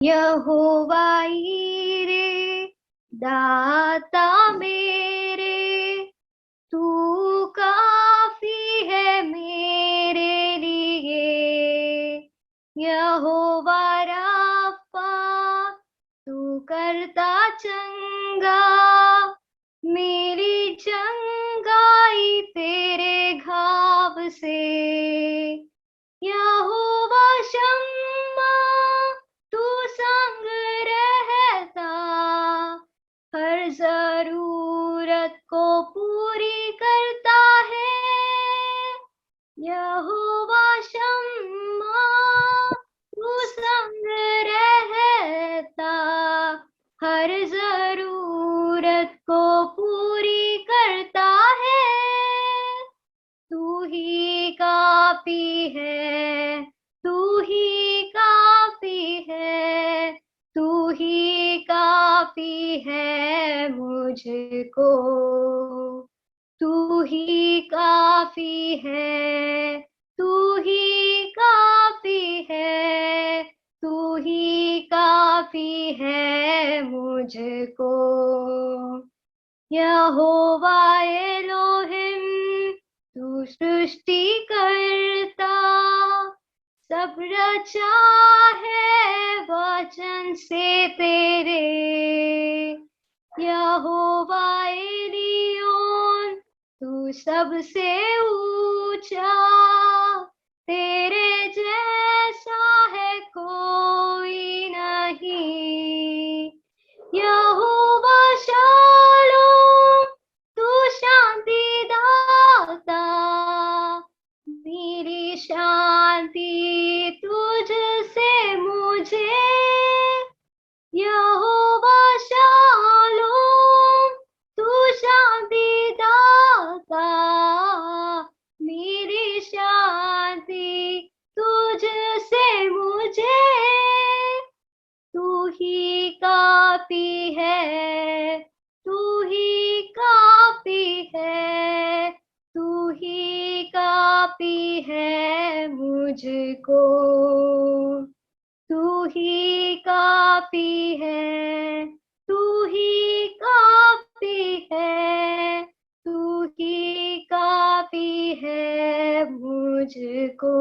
यहोवा ईरे दाता मेरे, तू काफी है मेरे लिए। यहोवा राफा, तू करता चंगा, मेरी चंगाई तेरे घाव से। यहोवा शम्मा, तू संग रहता, हर जरूरत को पूरी करता है। यहोवा शम्मा, तू संग रहता, हर जरूरत को पूरी करता है। तू ही काफी है, तू ही काफी है, तू ही काफी है मुझको। तू ही काफी है, तू ही काफी है, तू ही काफी है मुझको। यहोवा एलोहिम, तू सृष्टि करता, सब रचा है वचन से तेरे। यहोवा एलियोन, तू सबसे ऊंचा, तेरे जैसा है कोई नहीं। यहोवा शालोम, तू शांति दाता, मेरी शांति तुझसे मुझे। यहोवा शालोम, तू शांति दाता, मेरी शांति तुझसे मुझे। तू ही काफी है, तू ही काफी है, तू ही काफी है मुझको। तू ही काफी है, तू ही काफी है, तू ही काफी है मुझको।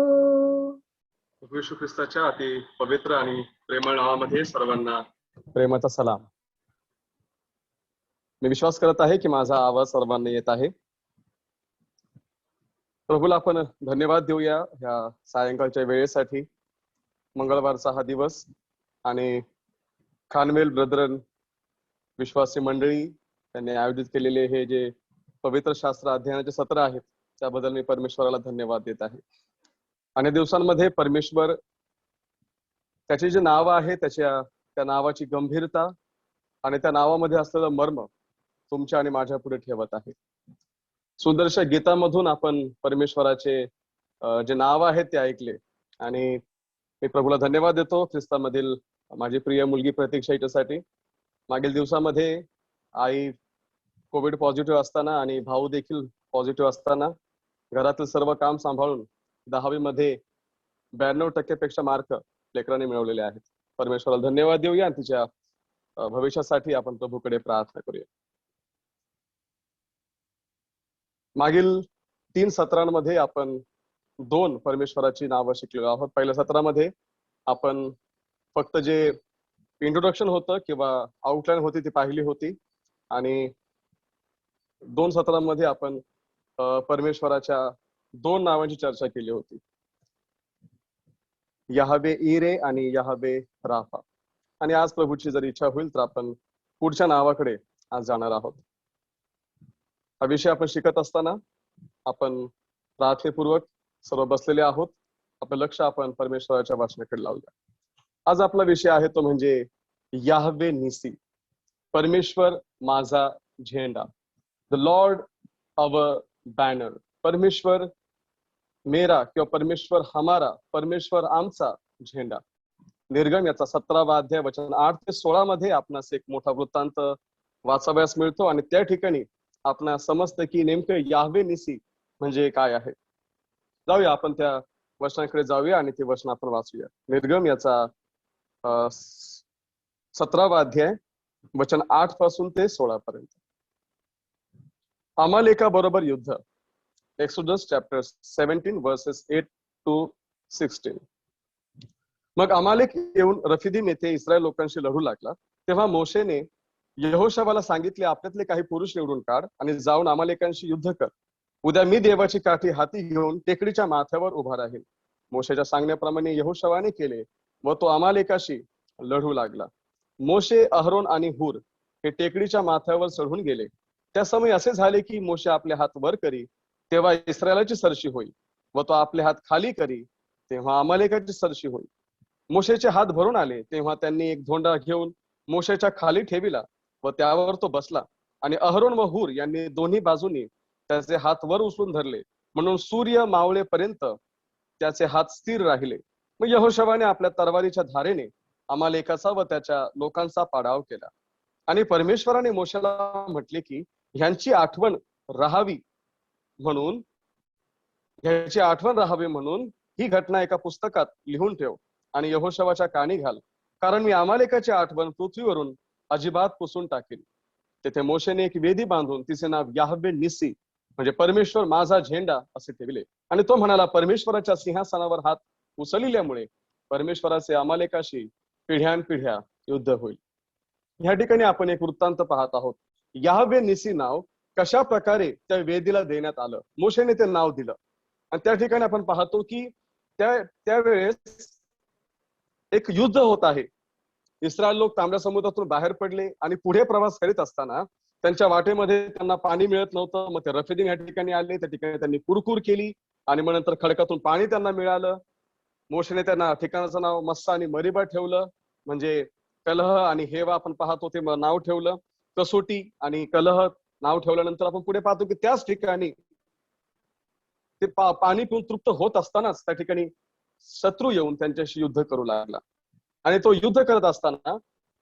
प्रभू येशू ख्रिस्ताच्या अति पवित्र आणि प्रेमळ नावामध्ये सर्वांना प्रेमाचा सलाम। मी विश्वास करत आहे की माझा आवाज सर्वांना येत आहे। प्रभूला आपण धन्यवाद देऊया ह्या सायंकाळच्या वेळेसाठी। मंगळवारचा हा दिवस आणि खानवेल ब्रदरन विश्वासी मंडळी त्यांनी आयोजित केलेले हे जे पवित्र शास्त्र अध्ययनाचे सत्र आहेत त्याबद्दल मी परमेश्वराला धन्यवाद देत आहे। अनेक दिवसांमध्ये परमेश्वर त्याची जी नाव आहे त्या नावाची गंभीरता आणि त्या नावामध्ये असलेलं मर्म तुमच्या आणि माझ्या पुढे ठेवत आहे। सुंदरशा गीतामधून आपण परमेश्वराचे जे नाव आहे ते ऐकले आणि मी प्रभूला धन्यवाद देतो ख्रिस्तामधील माझी प्रिय मुलगी प्रतीक्षा हिच्यासाठी। मागील दिवसामध्ये आई कोविड पॉझिटिव्ह असताना आणि भाऊ देखील पॉझिटिव्ह असताना घरातील सर्व काम सांभाळून 10वी मध्ये 92% पेक्षा मार्क लेकरांनी मिळवलेले आहेत। परमेश्वराला धन्यवाद देऊया आणि तिच्या भविष्यासाठी आपण प्रभूकडे प्रार्थना करूया। मागील 3 सत्रांमध्ये आपण 2 परमेश्वराची नावं शिकलेलो आहोत। पहिल्या सत्रामध्ये आपण फक्त जे इंट्रोडक्शन होतं किंवा आउटलाईन होती ती पाहिली होती आणि 2 सत्रांमध्ये आपण परमेश्वराच्या 2 नावांची चर्चा केली होती, यहवे इरे आणि यहवे राफा। आणि आज प्रभूची जर इच्छा होईल तर आपण पुढच्या नावाकडे आज जाणार आहोत। हा विषय आपण शिकत असताना आपण प्रार्थनेपूर्वक सर्व बसलेले आहोत। आपलं लक्ष आपण परमेश्वराच्या वचनाकडे लावूया। आज आपला विषय आहे तो म्हणजे याहवे निसी, परमेश्वर माझा झेंडा, द लॉर्ड अवर बॅनर। परमेश्वर मेरा किंवा परमेश्वर हमारा, परमेश्वर आमचा झेंडा। निर्गम याचा 17वा अध्याय वचन 8 ते 16 मध्ये आपणास एक मोठा वृत्तांत वाचावयास मिळतो आणि त्या ठिकाणी आपणास समजतं की नेमकं याहवे निसी म्हणजे काय आहे। जाऊया आपण त्या वचनाकडे जाऊया आणि ते वचन आपण वाचूया। निर्गम याचा 17वा अध्याय वचन 8 पासून ते 16 पर्यंत. अमालेका बरोबर युद्ध. Exodus chapter 17 versus 8 to 16. मग अमालेक येऊन रफिदीम येथे इस्रायल लोकांशी लढू लागला. तेव्हा मोशेने यहोशवाला सांगितले, आपल्यातले काही पुरुष निवडून काढ आणि जाऊन अमालेकांशी युद्ध कर. उद्या मी देवाची काठी हाती घेऊन टेकडीच्या माथ्यावर उभा राहील. मोशेच्या सांगण्याप्रमाणे यहोशवाने केले व तो अमालेकाशी लढू लागला. मोशे, अहरोन आणि हूर हे टेकडीच्या माथ्यावर चढून गेले. त्या समय असे झाले की मोशे आपले हात वर करी तेव्हा इस्रायलाची सरशी होई, व तो आपले हात खाली करी तेव्हा अमालेकाची सरशी होई. मोशेचे हात भरून आले तेव्हा त्यांनी एक धोंडा घेऊन मोशेच्या खाली ठेविला व त्यावर तो बसला. आणि अहरोन व हूर यांनी दोन्ही बाजूनी त्याचे हात वर उचलून धरले, म्हणून सूर्य मावळेपर्यंत त्याचे हात स्थिर राहिले. मग यहोशवाने आपल्या तलवारीच्या धारेने अमालेकाचा व त्याच्या लोकांचा पाडाव केला. आणि परमेश्वराने मोशेला म्हटले की ह्यांची आठवण राहावी म्हणून ही घटना एका पुस्तकात लिहून ठेव आणि यहोशवाच्या कानी घाल, कारण मी अमालेकाची आठवण पृथ्वीवरून अजिबात पुसून टाकेल. तेथे मोशेने एक वेदी बांधून तिचे नाव याहवे निसी म्हणजे परमेश्वर माझा झेंडा असे ठेवले. आणि तो म्हणाला, परमेश्वराच्या सिंहासनावर हात उचलल्यामुळे परमेश्वराचे अमालेकाशी पिढ्यानपिढ्या युद्ध होईल. ह्या ठिकाणी आपण एक वृत्तांत पाहत आहोत. याहवे निसी नाव कशा प्रकारे त्या वेदीला देण्यात आलं, मोशेने ते नाव दिलं. आणि त्या ठिकाणी आपण पाहतो की त्यावेळेस एक युद्ध होत आहे. इस्रायल लोक तांबड्या समुद्रातून बाहेर पडले आणि पुढे प्रवास करीत असताना त्यांच्या वाटेमध्ये त्यांना पाणी मिळत नव्हतं. मग ते रफिदीम या ठिकाणी आले. त्या ठिकाणी त्यांनी कुरकुर केली आणि मग नंतर खडकातून पाणी त्यांना मिळालं. मोशेने त्यांना ठिकाणाचं नाव मस्सा आणि मरिबा ठेवलं, म्हणजे कलह आणि हेवा आपण पाहतो ते नाव ठेवलं. कसोटी आणि कलह नाव ठेवल्यानंतर आपण पुढे पाहतो की त्याच ठिकाणी ते पाणी पिऊन तृप्त होत असतानाच त्या ठिकाणी शत्रू येऊन त्यांच्याशी युद्ध करू लागला. आणि तो युद्ध करत असताना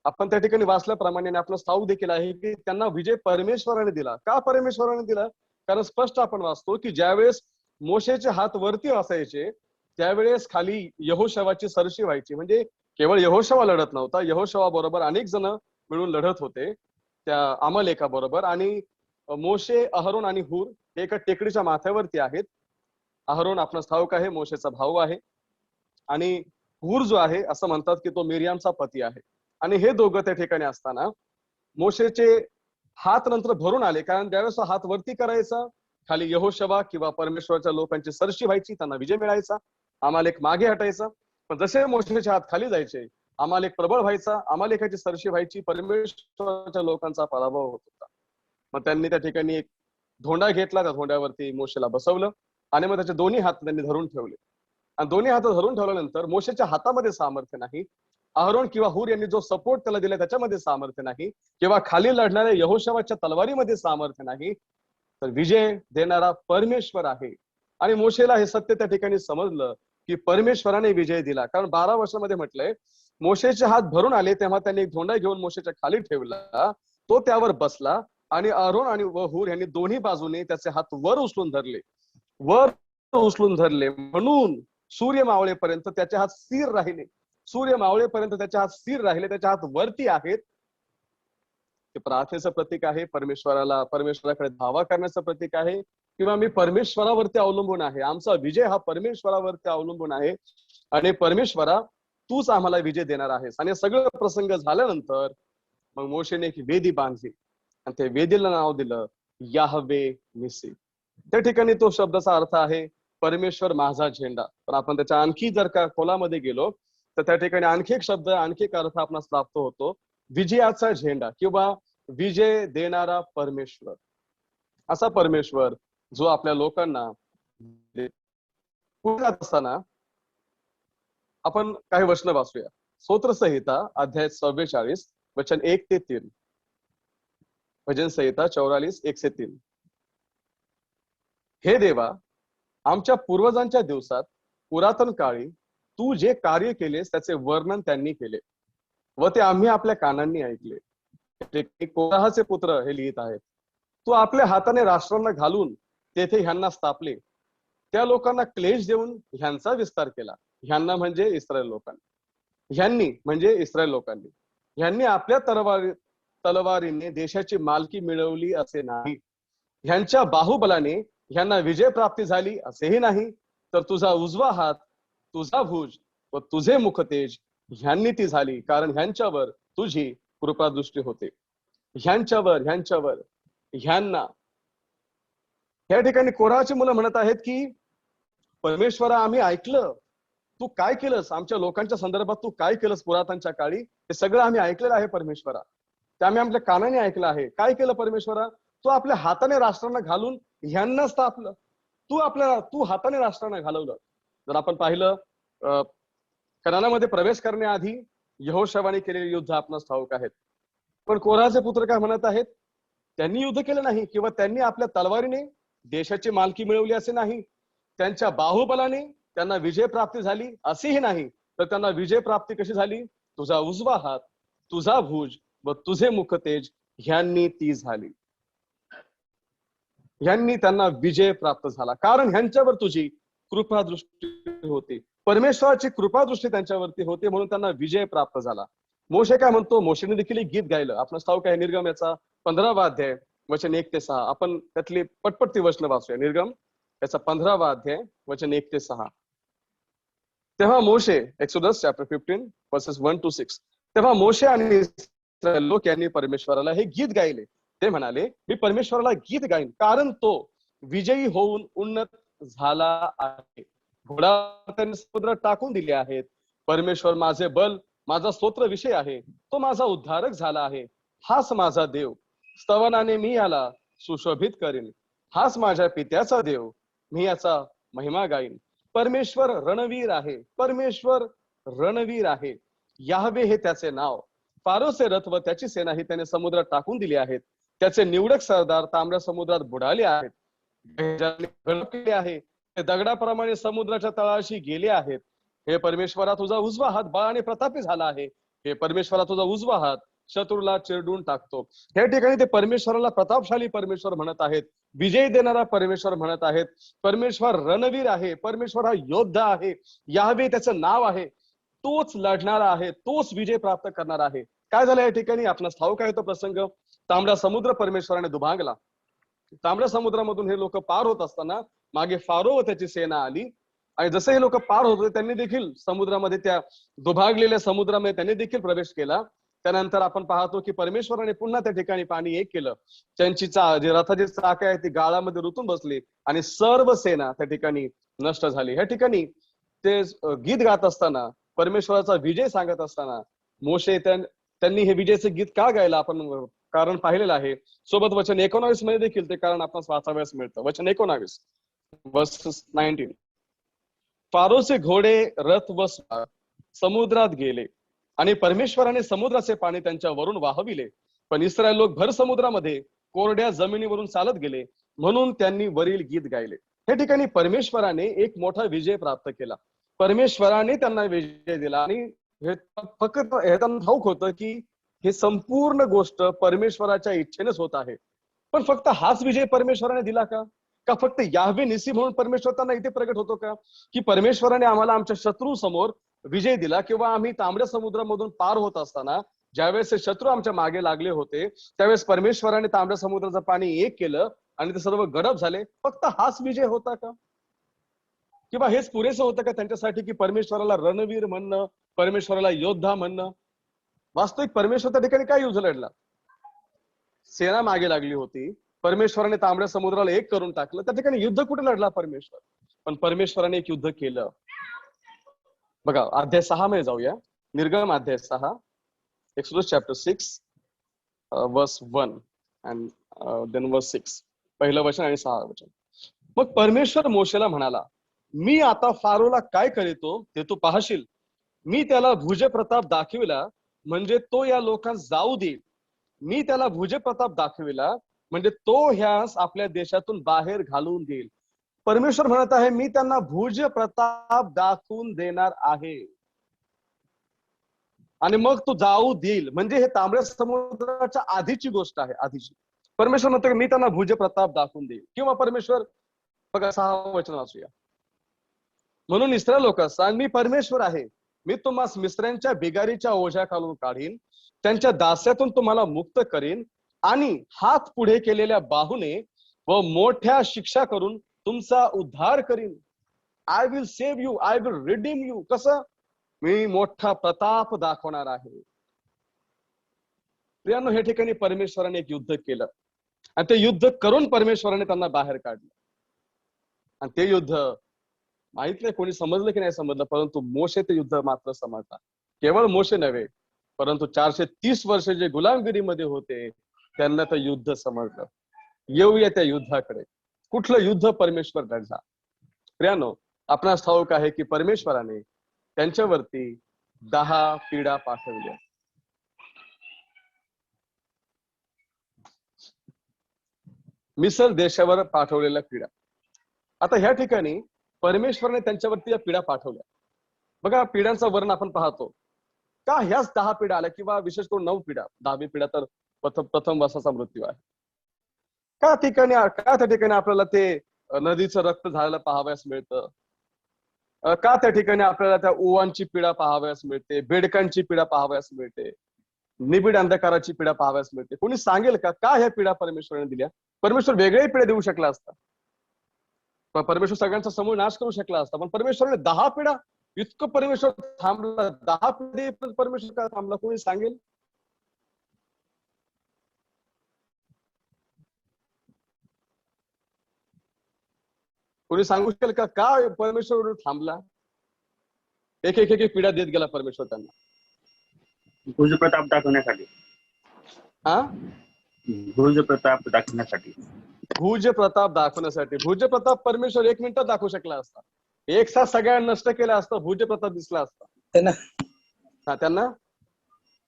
आपण त्या ठिकाणी वाचल्याप्रमाणे आपलं ठाऊक देखील आहे की त्यांना विजय परमेश्वराने दिला. का परमेश्वराने दिला? कारण स्पष्ट आपण वाचतो की ज्यावेळेस मोशेचे हात वरती असायचे त्यावेळेस खाली यहोशवाची सरशी व्हायची. म्हणजे केवळ यहोशवा लढत नव्हता, यहोशवा बरोबर अनेक जण मिळून लढत होते त्या अमालेका बरोबर. आणि मोशे, अहरोन आणि हूर हे एका टेकडीच्या माथ्यावरती आहेत. अहरोन आपणास ठाऊक आहे मोशेचा भाऊ आहे आणि हूर जो आहे असं म्हणतात की तो मिरियामचा पती आहे. आणि हे दोघं त्या ठिकाणी असताना मोशेचे हात नंतर भरून आले, कारण ज्यावेळेस हात वरती करायचा खाली यहोशवा किंवा परमेश्वराच्या लोकांची सरशी व्हायची, त्यांना विजय मिळायचा, अमालेक मागे हटायचा. पण जसे मोशेचे हात खाली जायचे अमालेक प्रबळ व्हायचा, अमालेकाची सरशी व्हायची, परमेश्वराच्या लोकांचा पराभव होत होता. मग त्यांनी त्या ठिकाणी एक धोंडा घेतला, त्या धोंड्यावरती मोशेला बसवलं आणि मग त्याचे दोन्ही हात त्यांनी धरून ठेवले. आणि दोन्ही हात धरून ठेवल्यानंतर मोशेच्या हातामध्ये सामर्थ्य नाही, अहरोन किंवा हूर यांनी जो सपोर्ट त्याला दिला त्याच्यामध्ये सामर्थ्य नाही, किंवा खाली लढणाऱ्या यहोशवाच्या तलवारीमध्ये सामर्थ्य नाही, तर विजय देणारा परमेश्वर आहे. आणि मोशेला हे सत्य त्या ठिकाणी समजलं की परमेश्वराने विजय दिला. कारण 12 वर्षामध्ये म्हटलंय मोशेचे हात भरून आले तेव्हा त्यांनी एक धोंडा घेऊन मोशेच्या खाली ठेवला, तो त्यावर बसला आणि अहरोन आणि हूर यांनी दोन्ही बाजूने त्याचे हात वर उचलून धरले, म्हणून सूर्य मावळेपर्यंत त्याचे हात स्थिर राहिले. सूर्य मावळेपर्यंत त्याचे हात स्थिर राहिले, त्याचे हात वरती आहेत. ते प्रार्थनेचं प्रतीक आहे, परमेश्वराकडे धावा करण्याचं प्रतीक आहे, किंवा मी परमेश्वरावरती अवलंबून आहे. आमचा विजय हा परमेश्वरावरती अवलंबून आहे आणि परमेश्वरा तूच आम्हाला विजय देणार आहेस. आणि सगळं प्रसंग झाल्यानंतर मग मोशेने एक वेदी बांधली आणि त्या वेदीला नाव दिलं याहवे निसी. त्या ठिकाणी तो शब्दाचा अर्थ आहे परमेश्वर माझा झेंडा. पण आपण त्याच्या आणखी जर का खोलामध्ये गेलो तर त्या ठिकाणी आणखी एक शब्द, आणखी एक अर्थ आपणास प्राप्त होतो, विजयाचा झेंडा किंवा विजय देणारा परमेश्वर. असा परमेश्वर जो आपल्या लोकांना पुढे जात असताना आपण काही वचन वाचूया. स्तोत्र संहिता अध्याय 44 वचन 1 ते 3. भजन संहिता 44 1 से 3. हे देवा, आमच्या पूर्वजांच्या दिवसात पुरातन काळी तू जे कार्य केलेस त्याचे वर्णन त्यांनी केले व ते आम्ही आपल्या कानांनी ऐकले. कोराहाचे पुत्र हे लिहित आहेत. तू आपल्या हाताने राष्ट्रांना घालून तेथे ह्यांना स्थापले, त्या लोकांना क्लेश देऊन ह्यांचा विस्तार केला. ह्यांना म्हणजे इस्रायल लोकांनी, ह्यांनी म्हणजे इस्रायल लोकांनी. ह्यांनी आपल्या तलवारीने देशाची मालकी मिळवली असे नाही, ह्यांच्या बाहुबलाने ह्यांना विजय प्राप्ती झाली असेही नाही, तर तुझा उजवा हात, तुझा भुज व तुझे मुखतेज ह्यांनी ती झाली, कारण ह्यांच्यावर तुझी कृपादृष्टी होते. ह्यांच्यावर ह्यांना, या ठिकाणी कोराची मुलं म्हणत आहेत की परमेश्वरा, आम्ही ऐकलं तू काय केलंस, आमच्या लोकांच्या संदर्भात तू काय केलंस पुरातनच्या काळी, हे सगळं आम्ही ऐकलेलं आहे परमेश्वरा. ते आम्ही आपल्या कानाने ऐकलं आहे. काय केलं परमेश्वरा? तू आपल्या हाताने राष्ट्रांना घालून ह्यांना स्थापलं. तू हाताने राष्ट्रांना घालवलं. जर आपण पाहिलं कनानामध्ये प्रवेश करण्याआधी यहोशवाने केलेले युद्ध आपणास ठाऊक आहेत. पण कोराचे पुत्र काय म्हणत आहेत? त्यांनी युद्ध केलं नाही किंवा त्यांनी आपल्या तलवारीने देशाची मालकी मिळवली असे नाही, त्यांच्या बाहुबलाने त्यांना विजय प्राप्ती झाली असेही नाही, तर त्यांना विजय प्राप्ती कशी झाली? तुझा उजवा हात, तुझा भुज व तुझे मुखतेज ह्यांनी ती झाली. ह्यांनी त्यांना विजय प्राप्त झाला, कारण ह्यांच्यावर तुझी कृपादृष्टी होती. परमेश्वराची कृपादृष्टी त्यांच्यावरती होते, म्हणून त्यांना विजय प्राप्त झाला. मोशे काय म्हणतो? मोशेने देखील एक गीत गायलं. आपण ठाऊक आहे निर्गम याचा 15वा अध्याय वचन 1 ते 6. आपण त्यातली पटपट ती वचन वाचूया. निर्गम याचा 15वा अध्याय वचन 1 ते 6. तेव्हा मोशे, एक्सोडस चॅप्टर 15 वर्सेस 1 to 6. तेव्हा मोशे आणि इस्रायल लोक यांनी परमेश्वराला हे गीत गायले. ते म्हणाले, मी परमेश्वराला गीत गाईन, कारण तो विजयी होऊन उन्नत झाला आहे. घोडा त्यांनी समुद्रात टाकून दिले आहेत. परमेश्वर माझे बल, माझा स्तोत्र विषय आहे. तो माझा उद्धारक झाला आहे. हाच माझा देव, स्तवनाने मी याला सुशोभित करीन. हाच माझ्या पित्याचा देव, मी याचा महिमा गाईन. परमेश्वर रणवीर आहे, परमेश्वर रणवीर आहे. याहवे हे त्याचे नाव. फारोचे रथ व त्याची सेना ही त्याने समुद्रात टाकून दिली आहेत. त्याचे निवडक सरदार तांबड्या समुद्रात बुडाले आहेत. केले आहे, ते दगडाप्रमाणे समुद्राच्या तळाशी गेले आहेत. हे परमेश्वरा, तुझा उजवा हात बळाने प्रतापी झाला आहे. हे परमेश्वरा, तुझा उजवा हात शत्रूला चिरडून टाकतो. या ठिकाणी ते परमेश्वराला प्रतापशाली परमेश्वर म्हणत आहेत, विजय देणारा परमेश्वर म्हणत आहेत. परमेश्वर रणवीर आहे, परमेश्वर हा योद्धा आहे. याहवे त्याचं नाव आहे. तोच लढणारा आहे, तोच विजय प्राप्त करणार आहे. काय झालं या ठिकाणी? आपणास ठाऊक आहे तो प्रसंग. तांबडा समुद्र परमेश्वराने दुभागला. तांबड्या समुद्रामधून हे लोक पार होत असताना मागे फारो व त्याची सेना आली, आणि जसे हे लोक पार होत होते त्यांनी देखील समुद्रामध्ये, त्या दुभागलेल्या समुद्रामध्ये त्यांनी देखील प्रवेश केला. त्यानंतर आपण पाहतो की परमेश्वराने पुन्हा त्या ठिकाणी पाणी एक केलं. त्यांची जे रथाची चाक आहे ती गाळामध्ये रुतून बसली आणि सर्व सेना त्या ठिकाणी नष्ट झाली. ह्या ठिकाणी ते गीत गात असताना, परमेश्वराचा विजय सांगत असताना मोशे त्यांनी हे विजयाचे गीत का गायला आपण कारण पाहिलेलं आहे. सोबत वचन 19 मध्ये देखील ते कारण आपण वाचावयास मिळतं. वचन 19 वर्सेस 19. फारोचे घोडे, रथ व समुद्रात गेले आणि परमेश्वराने समुद्राचे पाणी त्यांच्या वरून वाहविले. पण इस्रायल लोक भर समुद्रामध्ये कोरड्या जमिनीवरून चालत गेले, म्हणून त्यांनी वरील गीत गायले. हे ठिकाणी परमेश्वराने एक मोठा विजय प्राप्त केला. परमेश्वराने त्यांना विजय दिला, आणि हे फक्त हे त्यांना ठाऊक होतं की हे संपूर्ण गोष्ट परमेश्वराच्या इच्छेनेच होत आहे. पण फक्त हाच विजय परमेश्वराने दिला का? का फक्त याहवे निसी म्हणून परमेश्वर त्यांना इथे प्रगट होतो का? की परमेश्वराने आम्हाला आमच्या शत्रू समोर विजय दिला, किंवा आम्ही तांबड्या समुद्रामधून पार होत असताना ज्यावेळेस हे शत्रू आमच्या मागे लागले होते, त्यावेळेस परमेश्वराने तांबड्या समुद्राचं पाणी एक केलं आणि ते सर्व गडप झाले. फक्त हाच विजय होता का? किंवा हेच पुरेसं होतं का त्यांच्यासाठी की परमेश्वराला रणवीर म्हणणं, परमेश्वराला योद्धा म्हणणं? वास्तविक परमेश्वर त्या ठिकाणी काय युद्ध लढला? सेना मागे लागली होती, परमेश्वराने तांबड्या समुद्राला एक करून टाकलं. त्या ठिकाणी युद्ध कुठे लढला परमेश्वर? पण परमेश्वराने एक युद्ध केलं. बघा, अध्याय 6 मध्ये जाऊया. निर्गम अध्याय 6, एक्सोडस चॅप्टर 6 वर्स 1 अँड देन वर्स 6. पहिलं वचन आणि 6 वचन. मग परमेश्वर मोशेला म्हणाला, मी आता फारोला काय करीतो ते तू पाहशील. मी त्याला भुजप्रताप दाखविला, म्हणजे तो या लोकांस जाऊ देईल. मी त्याला भुजप्रताप दाखविला, म्हणजे तो ह्यास आपल्या देशातून बाहेर घालून देईल. परमेश्वर म्हणत आहे, मी त्यांना भुज प्रताप दाखवून देणार आहे, आणि मग तो जाऊ देईल. म्हणजे हे तांबड्या समुद्राच्या आधीची गोष्ट आहे, आधीची. परमेश्वर म्हणतो मी त्यांना भुज प्रताप दाखवून देईल. किंवा परमेश्वर, बघा 6 वचन वाचूया. म्हणून इस्रायल लोक सांग, मी परमेश्वर आहे, मी तुम्हास मिस्रांच्या बिगारीच्या ओझ्याखालून काढीन, त्यांच्या दास्यातून तुम्हाला मुक्त करीन आणि हात पुढे केलेल्या बाहूने व मोठ्या शिक्षा करून तुमचा उद्धार करीन. I will save you, I will redeem you. कसं? मी मोठा प्रताप दाखवणार आहे. प्रियांनो, हे ठिकाणी परमेश्वराने एक युद्ध केलं आणि ते युद्ध करून परमेश्वराने त्यांना बाहेर काढलं. आणि ते युद्ध माहित नाही कोणी समजलं की नाही समजलं, परंतु मोशे ते युद्ध मात्र समजला. केवळ मोशे नव्हे, परंतु 430 वर्ष जे गुलामगिरीमध्ये होते त्यांना ते युद्ध समजलं. येऊया त्या युद्धाकडे. कुठलं युद्ध परमेश्वर लढला? प्रियांनो, आपणास ठाऊक आहे की परमेश्वराने त्यांच्यावरती 10 पिढा पाठवल्या. मिसर देशावर पाठवलेल्या पिढा. आता ह्या ठिकाणी परमेश्वराने त्यांच्यावरती या पिढा पाठवल्या. बघा, पिढ्यांचं वर्णन आपण पाहतो. का ह्याच 10 पिढ्या आल्या किंवा विशेष करून 9 पिढ्या? 10वी पिढा तर प्रथम वासाचा मृत्यू आहे. का त्या ठिकाणी आपल्याला ते नदीचं रक्त झालेलं पाहावयास मिळतं? का त्या ठिकाणी आपल्याला त्या ओवांची पिढा पाहावयास मिळते, बेडकांची पिढा पाहावयास मिळते, निबिड अंधकाराची पिढा पाहावयास मिळते? कोणी सांगेल का ह्या पिढा परमेश्वराने दिल्या? परमेश्वर वेगळ्याही पिढ्या देऊ शकला असता, पण परमेश्वर सगळ्यांचा समूळ नाश करू शकला असता. पण परमेश्वराने 10 पिढा, इतकं परमेश्वर थांबला. 10 पिढी परमेश्वर का थांबला? कोणी सांगेल? कोणी सांगू शकेल का परमेश्वर थांबला? एक एक एक पिढ्या देत गेला परमेश्वर त्यांना. भुज प्रताप दाखवण्यासाठी. हा, भुज प्रताप दाखवण्यासाठी. भुज प्रताप दाखवण्यासाठी. भुज प्रताप परमेश्वर 1 मिनिटात दाखवू शकला असता. एक साथ सगळ्यांना नष्ट केलं असतं, भुज प्रताप दिसला असता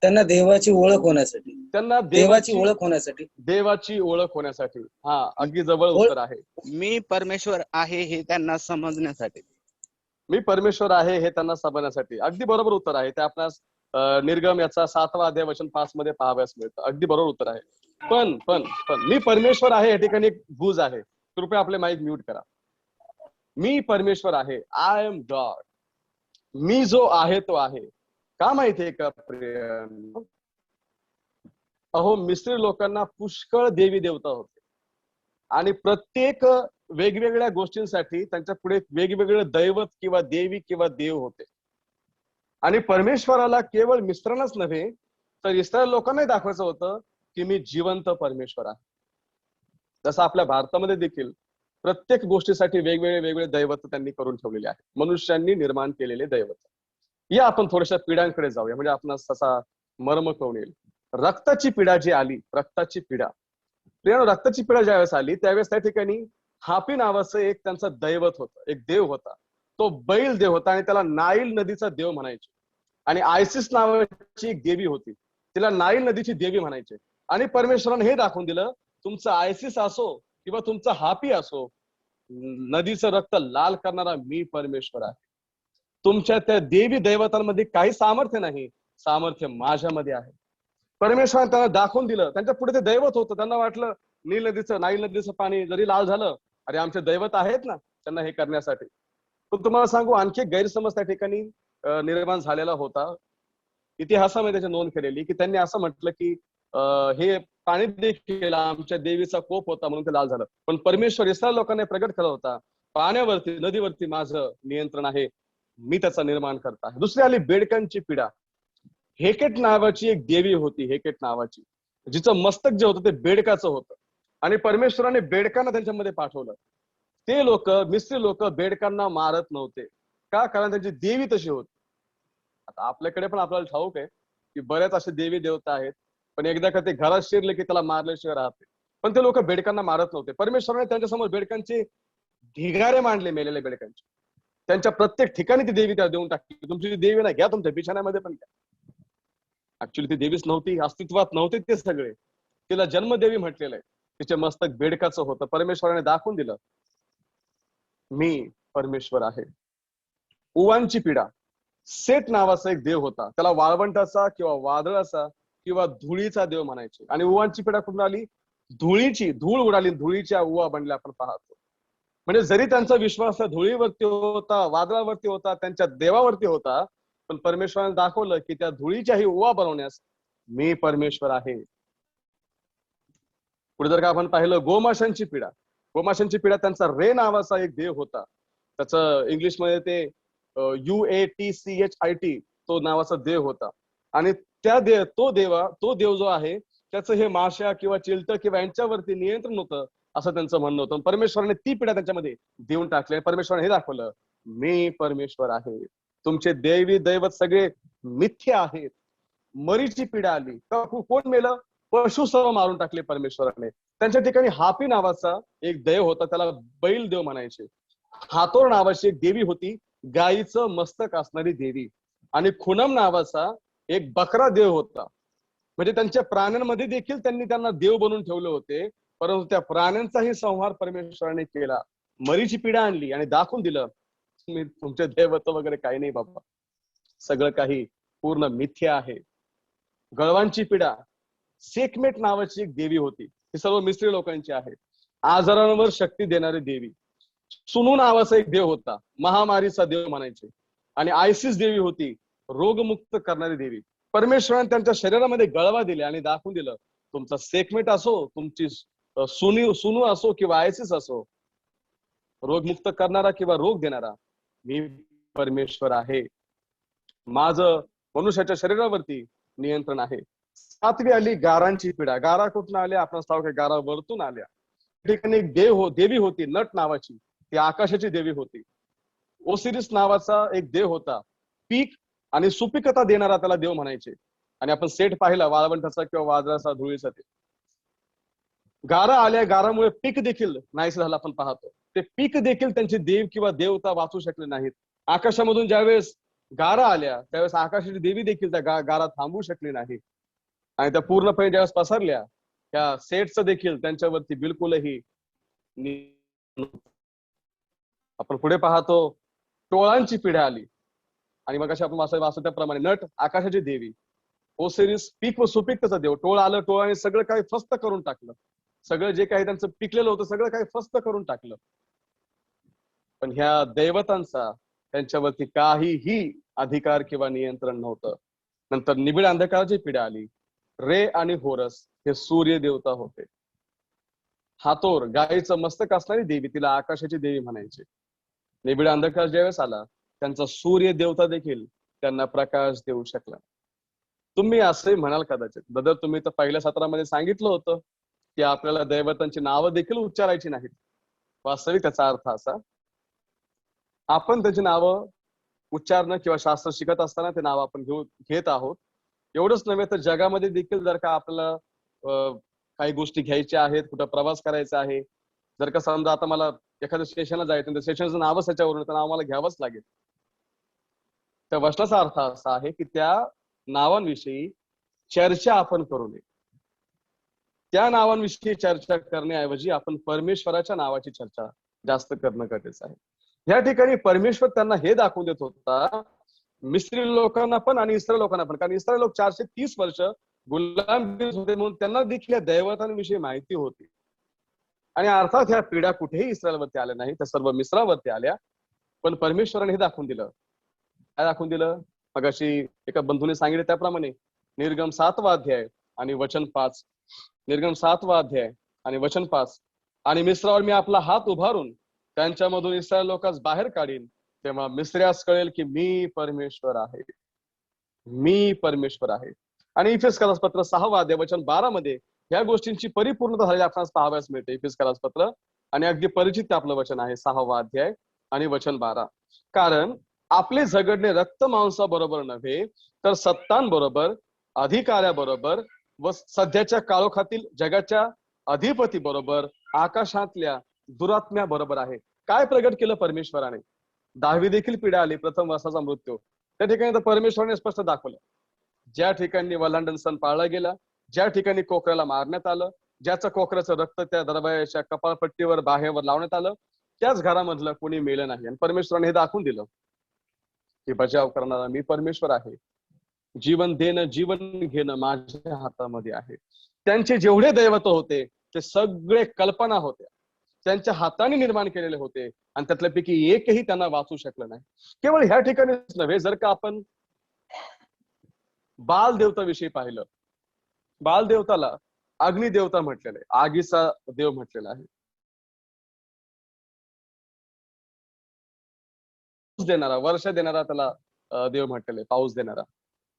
त्यांना देवाची ओळख होण्यासाठी. त्यांना देवाची ओळख होण्यासाठी. देवाची ओळख होण्यासाठी. हा, अगदी जवळ उत्तर आहे. मी परमेश्वर आहे हे त्यांना समजण्यासाठी. मी परमेश्वर आहे हे त्यांना समजण्यासाठी. अगदी बरोबर उत्तर आहे. ते आपणास निर्गम याचा 7वा अध्याय वचन 5 मध्ये पाहावयास मिळतं. अगदी बरोबर उत्तर आहे. पण पण पण मी परमेश्वर आहे या ठिकाणी एक भुज आहे. कृपया आपले माईक म्यूट करा. मी परमेश्वर आहे. I am God. मी जो आहे तो आहे. का माहितीये का प्रियांनो? अहो, मिस्री लोकांना पुष्कळ देवी देवता होते आणि प्रत्येक वेगवेगळ्या गोष्टींसाठी त्यांच्या पुढे वेगवेगळे दैवत किंवा देवी किंवा देव होते. आणि परमेश्वराला केवळ मिस्रांनाच नव्हे तर इस्रायल लोकांनाही दाखवायचं होतं की मी जिवंत परमेश्वर आहे. जसं आपल्या भारतामध्ये देखील प्रत्येक गोष्टीसाठी वेगवेगळे दैवत त्यांनी करून ठेवलेले आहेत, मनुष्यांनी निर्माण केलेले दैवत. या आपण थोड्याशा पिढ्यांकडे जाऊया, म्हणजे आपण तसा मर्म कळून येईल. रक्ताची पिढा जी आली, रक्ताची पिढा. प्रियांनो, रक्ताची पिढा ज्यावेळेस आली त्यावेळेस त्या ठिकाणी हापी नावाचं एक त्यांचा दैवत होतं, एक देव होता. तो बैल देव होता आणि त्याला नाईल नदीचा देव म्हणायचे. आणि आयसिस नावाची एक देवी होती, तिला नाईल नदीची देवी म्हणायचे. आणि परमेश्वराने हे दाखवून दिलं, तुमचं आयसिस असो किंवा तुमचा हापी असो, नदीचं रक्त लाल करणारा मी परमेश्वर आहे. तुमच्या त्या देवी दैवतांमध्ये काही सामर्थ्य नाही, सामर्थ्य माझ्यामध्ये आहे. परमेश्वराने त्यांना दाखवून दिलं. त्यांच्या पुढे ते दैवत होतं. त्यांना वाटलं नाईल नदीचं पाणी जरी लाल झालं, अरे आमचे दैवत आहेत ना त्यांना हे करण्यासाठी. पण तुम्हाला सांगू, आणखी गैरसमज त्या ठिकाणी निर्माण झालेला होता. इतिहासामध्ये त्याची नोंद केलेली की त्यांनी असं म्हटलं की हे पाणी देखील आमच्या देवीचा कोप होता म्हणून ते लाल झालं. पण परमेश्वर इस्रायल लोकांना प्रगट केला होता, पाण्यावरती नदीवरती माझं नियंत्रण आहे, मी त्याचा निर्माण करत आहे. दुसरी आली बेडकांची पिढा. हेकेट नावाची एक देवी होती, हेकेट नावाची, जिचं मस्तक जे होतं ते बेडकाचं होतं. आणि परमेश्वराने बेडकांना त्यांच्यामध्ये पाठवलं. ते लोक, मिस्री लोक बेडकांना मारत नव्हते. का? कारण त्यांची देवी तशी होती. आता आपल्याकडे पण आपल्याला ठाऊक आहे की बऱ्याच असे देवी देवता आहेत, पण एकदा का ते घरात शिरले की त्याला मारल्याशिवाय राहते. पण ते लोक बेडकांना मारत नव्हते. परमेश्वराने त्यांच्यासमोर बेडकांचे ढिगारे मांडले, मेलेल्या बेडकांचे. त्यांच्या प्रत्येक ठिकाणी ती देवी त्या देऊन टाकली. तुमची देवी ना घ्या, तुमच्या बिछाण्यामध्ये पण घ्या. ऍक्च्युली ती देवीच नव्हती, अस्तित्वात नव्हते ते सगळे. तिला जन्मदेवी म्हटलेलं आहे. तिचे मस्तक बेडकाचं होतं. परमेश्वराने दाखवून दिलं, मी परमेश्वर आहे. उवांची पिढा. सेट नावाचा एक देव होता, त्याला वाळवंटाचा किंवा वादळाचा किंवा धुळीचा देव म्हणायचे. आणि उवांची पिढा कुठून आली? धुळीची, धूळ उडाली, धुळीच्या उवा बनल्या आपण पाहतो. म्हणजे जरी त्यांचा विश्वास धुळीवरती होता, वादळावरती होता, त्यांच्या देवावरती होता, पण परमेश्वराने दाखवलं की त्या धुळीच्याही ओवा बनवण्यास मी परमेश्वर आहे. पुढे जर का आपण पाहिलं गोमाशांची पीडा, गोमाशांची पीडा त्यांचा रे नावाचा एक देव होता. त्याचं इंग्लिशमध्ये ते UATCHIT तो नावाचा देव होता. आणि त्या तो देव जो आहे त्याचं हे माशा किंवा चिलट किंवा यांच्यावरती नियंत्रण होतं असं त्यांचं म्हणणं होतं. परमेश्वराने ती पीडा त्यांच्यामध्ये देऊन टाकली. परमेश्वराने हे दाखवलं मी परमेश्वर आहे. तुमचे देवी दैवत सगळे मिथ्य आहेत. मरीची पीडा आली, कोण मेलं? पशु सर्व मारून टाकले परमेश्वराने. त्यांच्या ठिकाणी हापी नावाचा एक देव होता, त्याला बैल देव म्हणायचे. हातोर नावाची एक देवी होती, गायीचं मस्तक असणारी देवी. आणि खुनम नावाचा एक बकरा देव होता. म्हणजे त्यांच्या प्राण्यांमध्ये देखील त्यांना देव बनवून ठेवले होते, परंतु त्या प्राण्यांचाही संहार परमेश्वराने केला. मरीची पीडा आणली आणि दाखवून दिलं तुम्ही तुमचे देवत्व वगैरे काही नाही बाबा, सगळं काही पूर्ण मिथ्या आहे. गळवांची पीडा, सेकमेट नावाची एक देवी होती, ही सर्व मिस्त्री लोकांची आहे. आजारांवर शक्ती देणारी देवी. सुनू नावाचा एक देव होता, महामारीचा देव म्हणायचे. आणि आयसिस देवी होती, रोगमुक्त करणारी देवी. परमेश्वराने त्यांच्या शरीरामध्ये गळवा दिले आणि दाखवून दिलं तुमचा सेकमेट असो, तुमची सुनू असो किंवा आयसिस असो, रोगमुक्त करणारा किंवा रोग देणारा मी परमेश्वर आहे. माझं मनुष्याच्या शरीरावरती नियंत्रण आहे. 7वी आली गारांची पीडा. गारा कुठून आल्या? आपण सांगू गारा वरतून आल्या. ठिकाणी एक देवी होती नट नावाची, ती आकाशाची देवी होती. ओसिरिस नावाचा एक देव होता, पीक आणि सुपिकता देणारा त्याला देव म्हणायचे. आणि आपण सेट पाहिला वाळवंटाचा किंवा वादळाचा, धुळीचा. ते गारा आल्या, गारामुळे पीक देखील नाहीसे झालं आपण पाहतो. ते पीक देखील त्यांचे देव किंवा देवता वाचू शकले नाहीत. आकाशामधून ज्यावेळेस गारा आल्या त्यावेळेस आकाशाची देवी देखील त्या गारा थांबवू शकली नाही. आणि त्या पूर्णपणे ज्यावेळेस पसरल्या, त्या सेटचं देखील त्यांच्यावरती बिलकुलही. आपण पुढे पाहतो टोळांची पिढी आली. आणि मग अशा आपण वाचतो त्याप्रमाणे नट आकाशाची देवी, ओसिरिस पीक व सुपीकतेचा देव. टोळ आलं, टोळाने सगळं काही फस्त करून टाकलं. सगळं जे काही त्यांचं पिकलेलं होतं सगळं काही फस्त करून टाकलं. पण ह्या दैवतांचा त्यांच्यावरती काहीही अधिकार किंवा नियंत्रण नव्हतं. नंतर निबिड अंधकाराची पिढी आली. रे आणि होरस हे सूर्य देवता होते. हातोर गायीचं मस्तक असणारी देवी, तिला आकाशाची देवी म्हणायचे. निबिड अंधकार ज्यावेळेस आला त्यांचा सूर्य देवता देखील त्यांना प्रकाश देऊ शकला. तुम्ही असे म्हणाल कदाचित, ब्रदर तुम्ही तर पहिल्या सत्रामध्ये सांगितलं होतं की आपल्याला दैवतांची नावं देखील उच्चारायची नाहीत. वास्तविक त्याचा अर्थ असा, आपण त्याची नावं उच्चारणं किंवा शास्त्र शिकत असताना ते नाव आपण घेत आहोत. एवढंच नव्हे तर जगामध्ये देखील जर का आपल्याला काही गोष्टी घ्यायच्या आहेत, कुठं प्रवास करायचा आहे, जर का समजा आता मला एखाद्या स्टेशनला जायचं, त्या स्टेशनचं नावच त्याच्यावरून, तर नाव मला घ्यावंच लागेल. त्या वचनाचा अर्थ असा आहे की त्या नावांविषयी चर्चा आपण करू नये. त्या नावांविषयी चर्चा करण्याऐवजी आपण परमेश्वराच्या नावाची चर्चा जास्त करणं गरजेचं आहे. या ठिकाणी परमेश्वर त्यांना हे दाखवून देत होता, मिस्री लोकांना पण आणि इस्रायल लोकांना पण, कारण इस्रायल लोक 430 वर्ष गुलामगिरीत होते म्हणून त्यांना देखील या दैवतांविषयी माहिती होती. आणि अर्थात ह्या पीडा कुठेही इस्रायलवरती आल्या नाही, त्या सर्व मिस्रावरती आल्या. पण परमेश्वराने हे दाखवून दिलं. काय दाखवून दिलं? मगाशी एका बंधूने सांगितलं त्याप्रमाणे निर्गम 7वा अध्याय आणि वचन 5. निर्गम 7वा अध्याय आणि वचन 5. आणि मिस्रावर मी आपला हात उभारून त्यांच्यामधून इस्रायल लोकांस बाहेर काढीन, तेव्हा मिस्र्यास कळेल की मी परमेश्वर आहे. मी परमेश्वर आहे. आणि इफेसकारास पत्र 6वा अध्याय वचन 12 मध्ये या गोष्टींची परिपूर्णता झालेली आपल्याला पाहावयास मिळते. इफेसकारास पत्र आणि अगदी परिचित आपलं वचन आहे 6वा अध्याय आणि वचन 12. कारण आपले झगडणे रक्त मांसाबरोबर नव्हे तर सत्तांबरोबर, अधिकाऱ्याबरोबर व सध्याच्या काळोखातील जगाच्या अधिपती बरोबर, आकाशातल्या दुरात्म्या बरोबर आहे. काय प्रगट केलं परमेश्वराने? 10वी देखील पिढा आली, प्रथम वर्षाचा मृत्यू. त्या ठिकाणी तर परमेश्वराने स्पष्ट दाखवलं, ज्या ठिकाणी वल्हांडण सण पाळला गेला, ज्या ठिकाणी कोकऱ्याला मारण्यात आलं, ज्याचं कोकऱ्याचं रक्त त्या दरबाराच्या कपाळपट्टीवर बाहेर लावण्यात आलं, त्याच घरामधलं कोणी मेलं नाही. आणि परमेश्वराने हे दाखवून दिलं की बचाव करणारा मी परमेश्वर आहे. जीवन देणं जीवन घेणं माझ्या हातामध्ये आहे. त्यांचे जेवढे दैवत होते ते सगळे कल्पना होत्या, त्यांच्या हाताने निर्माण केलेले होते आणि त्यातल्यापैकी एकही त्यांना वाचू शकलं नाही. केवळ ह्या ठिकाणीच नव्हे, जर का आपण बालदेवताविषयी पाहिलं. बालदेवताला अग्निदेवता म्हटलेलं आहे, आगीचा देव म्हटलेला आहे. देणारा, वर्ष देणारा त्याला देव म्हटलेलं आहे, पाऊस देणारा.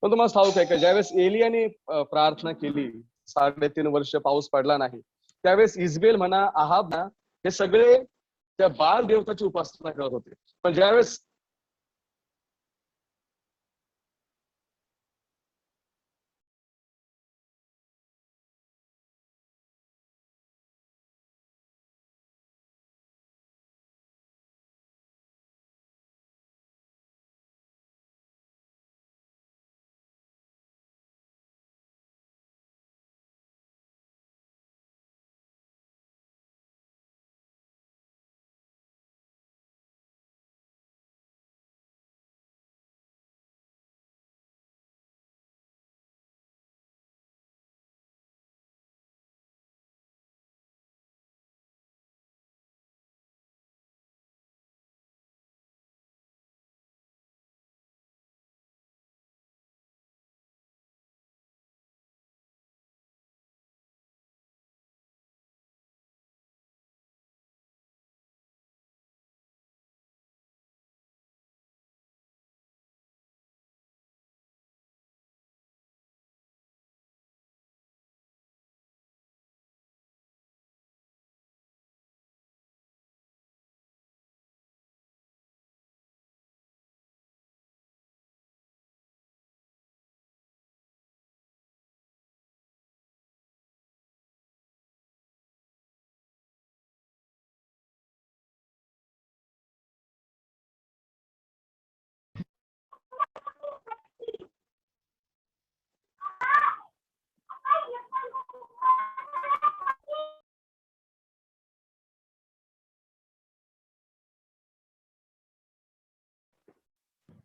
पण तुम्हाला ठाऊक आहे का, ज्यावेळेस एलियाने प्रार्थना केली, 3.5 वर्ष पाऊस पडला नाही, त्यावेळेस इजबेल म्हणा, आहाब म्हणा, हे सगळे त्या बाल देवताची उपासना करत होते. पण ज्यावेळेस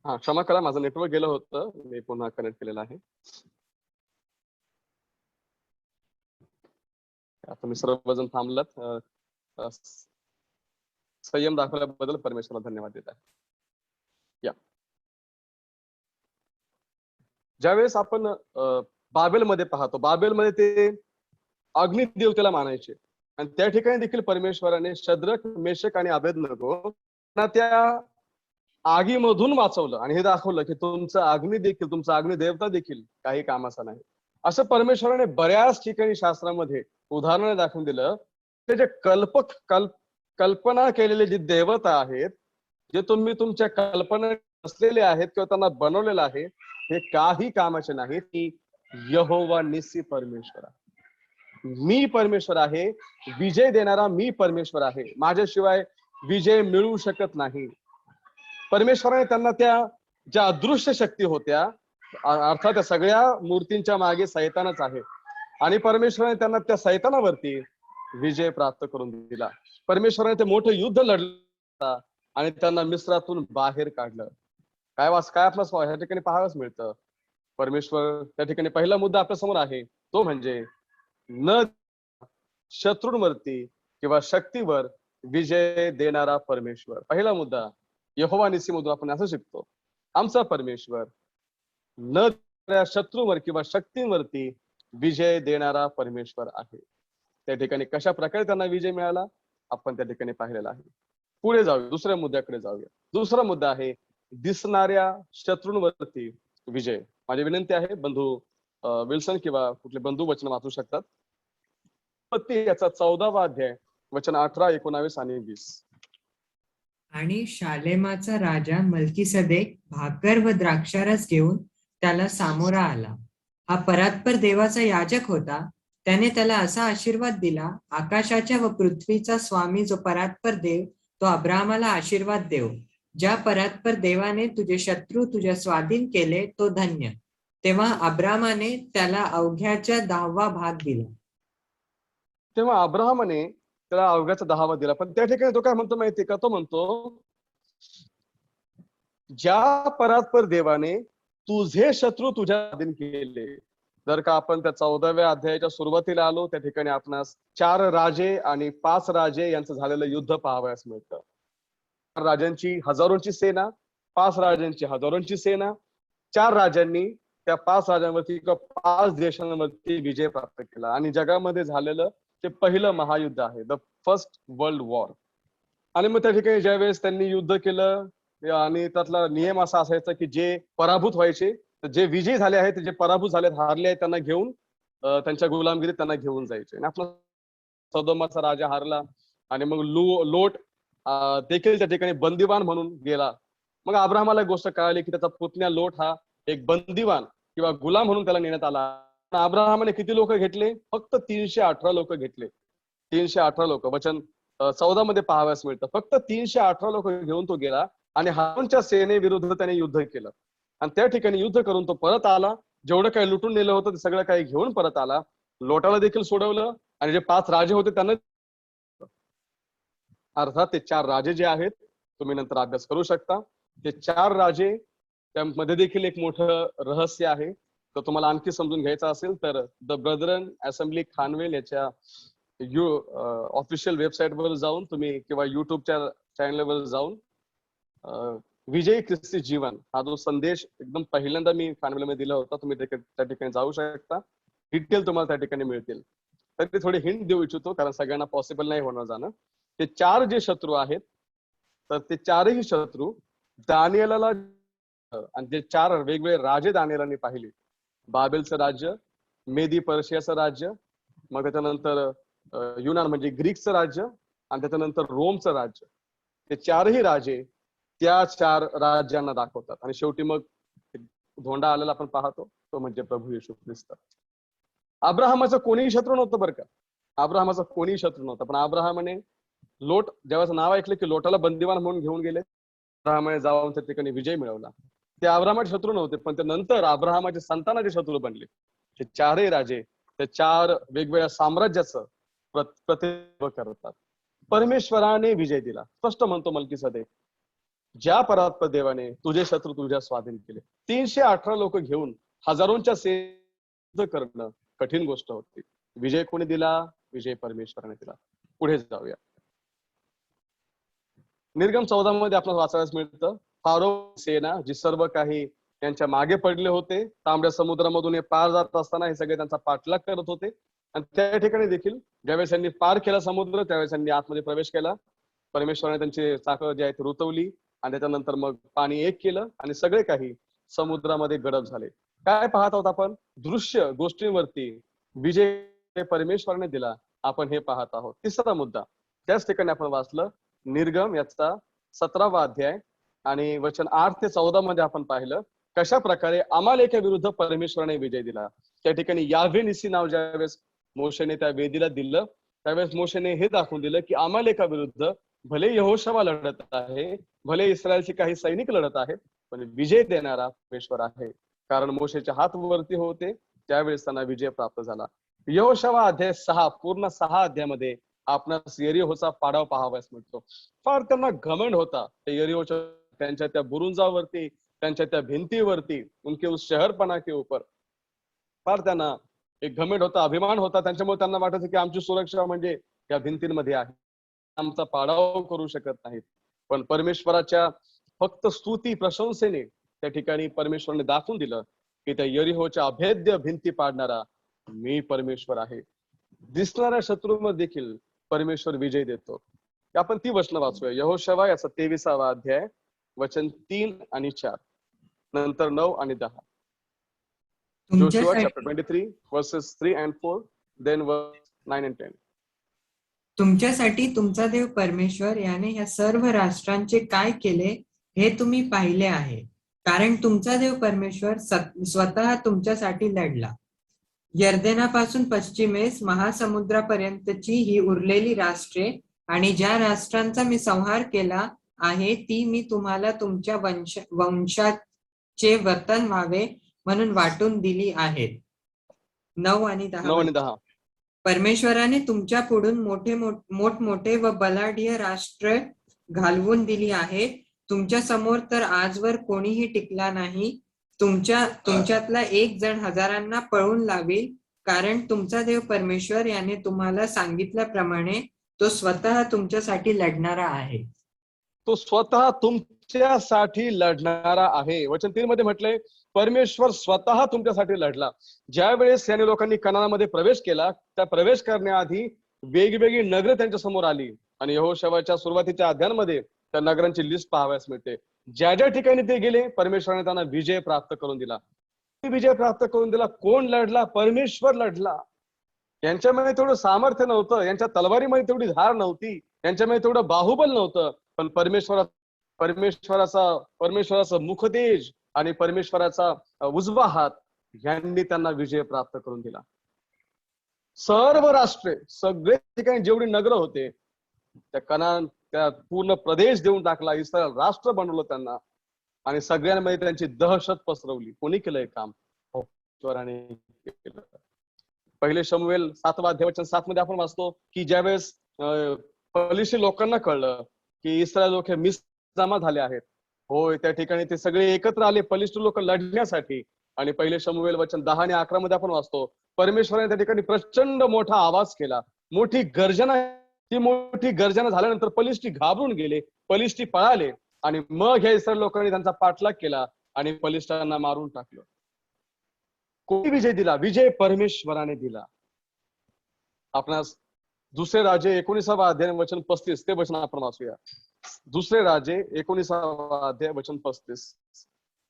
हा, क्षमा करा, माझं नेटवर्क गेलं होतं, मी पुन्हा कनेक्ट केलेलं आहे. तुम्ही सर्वजण थांबलात, संयम दाखवल्याबद्दल परमेश्वराला धन्यवाद देत आहे. या ज्यावेळेस आपण बाबेलमध्ये पाहतो, बाबेलमध्ये ते अग्निदेवतेला मानायचे, आणि त्या ठिकाणी देखील परमेश्वराने शद्रक, मेशक आणि अबेदनगो त्या आगीमधून वाचवलं आणि हे दाखवलं की तुमचं अग्नी देखील, तुमचा अग्निदेवता देखील काही कामाचा नाही. असं परमेश्वराने बऱ्याच ठिकाणी शास्त्रामध्ये उदाहरण दाखवून दिलं. ते जे कल्पना केलेले जे देवता आहेत, जे तुम्ही तुमच्या कल्पना असलेले आहेत किंवा त्यांना बनवलेलं आहे, हे काही कामाचे नाही. की यहोवा निसी परमेश्वर आहे, मी परमेश्वर आहे, विजय देणारा मी परमेश्वर आहे, माझ्याशिवाय विजय मिळू शकत नाही. परमेश्वराने त्यांना त्या ज्या अदृश्य शक्ती होत्या, अर्थात त्या सगळ्या मूर्तींच्या मागे सैतानच आहे, आणि परमेश्वराने त्यांना त्या सैतानावरती विजय प्राप्त करून दिला. परमेश्वराने ते मोठं युद्ध लढलं आणि त्यांना मिस्रातून बाहेर काढलं. काय आपल्या ह्या ठिकाणी पाहावंच मिळतं. परमेश्वर त्या ठिकाणी पहिला मुद्दा आपल्या समोर आहे, तो म्हणजे न शत्रूंवरती किंवा शक्तीवर विजय देणारा परमेश्वर. पहिला मुद्दा यहोवा निसी मधून आपण असं शिकतो, आमचा परमेश्वर न शत्रूवर किंवा शक्तींवरती विजय देणारा परमेश्वर आहे. त्या ठिकाणी कशा प्रकारे त्यांना विजय मिळाला आपण त्या ठिकाणी पाहिलेला आहे. पुढे जाऊया, दुसऱ्या मुद्द्याकडे जाऊया. दुसरा मुद्दा आहे दिसणाऱ्या शत्रूंवरती विजय. माझी विनंती आहे, बंधू विल्सन किंवा कुठले बंधू वचन वाचू शकतात. याचा 14वा अध्याय वचन 18, 19 आणि 20. आणि शालेमाचा राजा मल्कीसदेक भाकर व द्राक्षारस घेऊन त्याला सामोरा आला. हा परात्पर देवाचा याजक होता. त्याने त्याला असा आशीर्वाद दिला, आकाशाच्या व पृथ्वीचा स्वामी जो परात्पर देव, तो अब्राहमाला आशीर्वाद देव. ज्या परात्पर देवाने तुझे शत्रू तुझ्या स्वाधीन केले तो धन्य. तेव्हा अब्राहमाने त्याला अवघ्याच्या 10वा भाग दिला. तेव्हा अब्राहमाने त्याला अवघ्याचा 10वा दिला. पण त्या ठिकाणी तो काय म्हणतो माहितीये का, तो म्हणतो ज्या परात्पर देवाने तुझे शत्रू तुझ्या स्वाधीन केले. जर का आपण त्या 14व्या अध्यायाच्या सुरुवातीला आलो, त्या ठिकाणी आपणास 4 राजे आणि 5 राजे यांचं झालेलं युद्ध पाहावयास मिळतं. 4 राजांची हजारोंची सेना, 5 राजांची हजारोंची सेना. 4 राजांनी त्या 5 राजांवरती किंवा 5 देशांवरती विजय प्राप्त केला आणि जगामध्ये झालेलं ते पहिलं महायुद्ध आहे, द फर्स्ट वर्ल्ड वॉर. आणि मग त्या ठिकाणी ज्यावेळेस त्यांनी युद्ध केलं आणि त्यातला नियम असा असायचा की जे पराभूत व्हायचे, जे विजयी झाले आहेत, जे पराभूत झालेत, हारले आहेत, त्यांना घेऊन त्यांच्या गुलामगिरीत त्यांना घेऊन जायचे. आणि आपला सदोमाचा राजा हारला आणि मग लोट देखील त्या ठिकाणी बंदिवान म्हणून गेला. मग अब्राहमाला एक गोष्ट कळाली की त्याचा पुतण्या लोट हा एक बंदिवान किंवा गुलाम म्हणून त्याला नेण्यात आला. अब्राहमाने किती लोक घेतले? फक्त 318 लोक घेतले. 318 लोक. वचन 14 मध्ये पाहाव्यास मिळतं. फक्त 318 लोक घेऊन तो गेला आणि हारूनच्या सेनेविरुद्ध त्याने युद्ध केलं आणि त्या ठिकाणी युद्ध करून तो परत आला. जेवढं काही लुटून नेलं होतं ते सगळं काही घेऊन परत आला. लोटाला देखील सोडवलं आणि जे 5 राजे होते त्यांना, अर्थात ते 4 राजे जे आहेत, तुम्ही नंतर अभ्यास करू शकता. ते 4 राजे, त्यामध्ये देखील एक मोठं रहस्य आहे. तर तुम्हाला आणखी समजून घ्यायचं असेल तर द ब्रदरन असेंब्ली खानवेल याच्या ऑफिशियल वेबसाईटवर जाऊन तुम्ही किंवा युट्यूबच्या चॅनलवर जाऊन विजयी ख्रिस्ती जीवन हा जो संदेश एकदम पहिल्यांदा मी खानवेलमध्ये दिला होता, तुम्ही त्या ठिकाणी जाऊ शकता. डिटेल तुम्हाला त्या ठिकाणी मिळतील. तर ते थोडी हिंट देऊ इच्छितो कारण सगळ्यांना पॉसिबल नाही होणार जाणं. ते 4 जे शत्रू आहेत, तर ते 4ही शत्रू दानिएलाला आणि जे 4 वेगवेगळे राजे दानिएलाने पाहिले. बाबेलचं राज्य, मेदी पर्शियाचं राज्य, मग त्याच्यानंतर युनान म्हणजे ग्रीकचं राज्य आणि त्याच्यानंतर रोमचं राज्य. ते 4ही राजे त्या 4 राज्यांना दाखवतात आणि शेवटी मग धोंडा आलेला आपण पाहतो, तो म्हणजे प्रभू येशू ख्रिस्त. अब्राहमाचं कोणीही शत्रू नव्हतं बरं का. अब्राहमाचा कोणीही शत्रू नव्हता, पण अब्राहमाने लोट जेव्हा नाव ऐकलं की लोटाला बंदिवान म्हणून घेऊन गेले, अब्राहमाने जाऊन त्या ठिकाणी विजय मिळवला. ते अब्राहमाचे शत्रू नव्हते, पण ते नंतर अब्राहमाचे संतानाचे शत्रू बनले. हे 4ही राजे त्या 4 वेगवेगळ्या साम्राज्याचं प्रतिनिधित्व करतात. परमेश्वराने विजय दिला. स्पष्ट म्हणतो मल्कीसदेक, ज्या परात्पर देवाने तुझे शत्रू तुझ्या स्वाधीन केले. 318 लोक घेऊन हजारोंच्या सेना करणं कठीण गोष्ट होती. विजय कोणी दिला? विजय परमेश्वराने दिला. पुढे जाऊया. निर्गम 14 मध्ये आपल्याला वाचायला मिळतं, फारो सेना जी सर्व काही त्यांच्या मागे पडले होते, तांबड्या समुद्रामधून हे पार जात असताना हे सगळे त्यांचा पाठलाग करत होते. आणि त्या ठिकाणी देखील ज्यावेळेस त्यांनी पार केला समुद्र, त्यावेळेस त्यांनी आतमध्ये प्रवेश केला. परमेश्वराने त्यांची चाकं जी आहेत रुतवली आणि त्याच्यानंतर मग पाणी एक केलं आणि सगळे काही समुद्रामध्ये गडप झाले. काय पाहत आहोत आपण? दृश्य गोष्टींवरती विजय परमेश्वराने दिला, आपण हे पाहत आहोत. तिसरा मुद्दा त्याच ठिकाणी आपण वाचलं, निर्गम याचा 17वा अध्याय आणि वचन 8 ते 14 मध्ये आपण पाहिलं कशा प्रकारे अमालेका विरुद्ध परमेश्वराने विजय दिला. त्या ठिकाणी यावे निसी नाव ज्यावेळेस मोशेने त्या वेदीला दिलं, त्यावेळेस मोशेने हे दाखवून दिलं की अमालेका विरुद्ध भले यहोशवा लढत आहे, भले इस्रायलचे काही सैनिक लढत आहेत, पण विजय देणारा परमेश्वर आहे. कारण मोशेच्या हात वरती होते त्यावेळेस त्यांना विजय प्राप्त झाला. यहोशवा अध्याय 6 पूर्ण 6 अध्यायामध्ये आपणास यरीहोचा पाडाव पाहावयास मिळतो. फार त्यांना घमंड होता यरीहोच्या, त्यांच्या त्या बुरुंजावरती, त्यांच्या त्या भिंतीवरती, उनके उस शहरपणा के ऊपर फार त्यांना एक घमंड होता, अभिमान होता. त्यांच्यामुळे त्यांना वाटायचं की आमची सुरक्षा म्हणजे या भिंतींमध्ये आहे, आमचा पाडाव करू शकत नाहीत. पण परमेश्वराच्या फक्त स्तुती प्रशंसेने त्या ठिकाणी परमेश्वराने दाखवून दिलं की त्या यरीहोच्या अभेद्य भिंती पाडणारा मी परमेश्वर आहे. दिसणाऱ्या शत्रूंवर देखील परमेश्वर विजय देतो. आपण ती वचन वाचूया. यहोशवा याचा 23वा अध्याय वचन 3 आणि 4, नंतर 9 आणि 10. Joshua chapter 23 verses 3 and 4, then verse 9 and 10. तुमच्यासाठी तुमचा देव परमेश्वर याने या सर्व राष्ट्रांचे काय केले हे तुम्ही पाहिले आहे. कारण तुमचा देव परमेश्वर स्वतः तुमच्यासाठी लढला. यर्देनापासून पश्चिमेस महासमुद्रापर्यंतची ही उरलेली राष्ट्रे आणि ज्या राष्ट्रांचा मी संहार केला आहे ती मी तुम्हाला तुमच्या वंशाचे वतन व्हावे म्हणून वाटून दिली आहेत. 9 आणि 10. परमेश्वराने तुमच्या पुढून मोठमोठे व बलाढ्य राष्ट्र घालवून दिली आहेत. तुमच्या समोर तर आजवर कोणीही टिकला नाही. तुमच्यातला एक जण हजारांना पळून लावेल. कारण तुमचा देव परमेश्वर याने तुम्हाला सांगितल्याप्रमाणे तो स्वतः तुमच्यासाठी लढणारा आहे. तो स्वतः तुमच्यासाठी लढणारा आहे. वचन 3 मध्ये म्हटलंय परमेश्वर स्वतः तुमच्यासाठी लढला. ज्या वेळेस याने लोकांनी कनानामध्ये प्रवेश केला, त्या प्रवेश करण्याआधी वेगवेगळी नगरं त्यांच्या समोर आली आणि यहोशुआच्या सुरुवातीच्या अध्यायांमध्ये त्या नगरांची लिस्ट पाहाव्यास मिळते. ज्या ज्या ठिकाणी ते गेले, परमेश्वराने त्यांना विजय प्राप्त करून दिला. विजय प्राप्त करून दिला. कोण लढला? परमेश्वर लढला. यांच्यामध्ये तेवढं सामर्थ्य नव्हतं, यांच्या तलवारीमध्ये तेवढी धार नव्हती, यांच्यामध्ये तेवढं बाहुबल नव्हतं, पण परमेश्वराचा मुखतेज आणि परमेश्वराचा उजवा हात यांनी त्यांना विजय प्राप्त करून दिला. सर्व राष्ट्रे, सगळे ठिकाणी जेवढी नगर होते त्या कनान, त्या पूर्ण प्रदेश देऊन टाकला. इस्रायल राष्ट्र बनवलं त्यांना आणि सगळ्यांमध्ये त्यांची दहशत पसरवली. कोणी केलं हे काम? परमेश्वराने केलं. पहिले शमूएल 7 अध्याय 7 मध्ये आपण वाचतो की ज्यावेळेस फलिस्ती लोकांना कळलं की इस्रायल लोक हे जमा झाले आहेत, होय, त्या ठिकाणी ते सगळे एकत्र आले फलिस्ती लोक लढण्यासाठी. आणि पहिले शमूएल 10 आणि 11 मध्ये आपण वाचतो परमेश्वराने त्या ठिकाणी प्रचंड मोठा आवाज केला, मोठी गर्जना. ती मोठी गर्जना झाल्यानंतर फलिस्ती घाबरून गेले, फलिस्ती पळाले आणि मग ह्या इस्रायल लोकांनी त्यांचा पाठलाग केला आणि फलिस्त्यांना मारून टाकलं. कोणी विजय दिला? विजय परमेश्वराने दिला. आपणास दुसरे राजे 19 अध्याय वचन 35 ते वचन आपण वाचूया. दुसरे राजे 19 अध्याय वचन 35.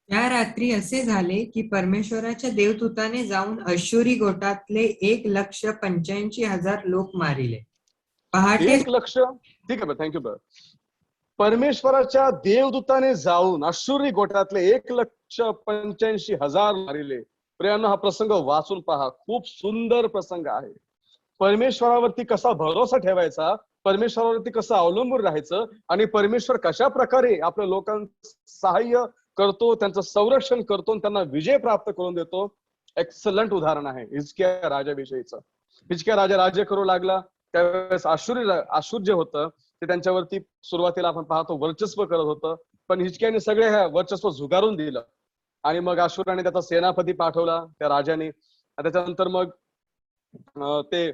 त्या रात्री असे झाले की परमेश्वराच्या देवदूताने जाऊन अश्शूरी गोटातले 1,85,000 लोक मारिले. पहाटे 1 लक्ष, ठीक आहे, थँक्यू बर. परमेश्वराच्या देवदूताने जाऊन अश्शूरी गोटातले 1,85,000 मारिले. प्रियांनो, हा प्रसंग वाचून पहा, खूप सुंदर प्रसंग आहे. परमेश्वरावरती कसा भरोसा ठेवायचा, परमेश्वरावरती कसं अवलंबून राहायचं आणि परमेश्वर कशा प्रकारे आपल्या लोकांचं सहाय्य करतो, त्यांचं संरक्षण करतो आणि त्यांना विजय प्राप्त करून देतो. एक्सलंट उदाहरण आहे हिजकिया राजाविषयीचं. हिजकिया राजा राज्य करू लागला त्यावेळेस आशूर जे होतं ते त्यांच्यावरती सुरुवातीला आपण पाहतो वर्चस्व करत होतं, पण हिजकियाने सगळे ह्या वर्चस्व झुगारून दिलं आणि मग आशुराने त्याचा सेनापती पाठवला त्या राजाने. त्याच्यानंतर मग ते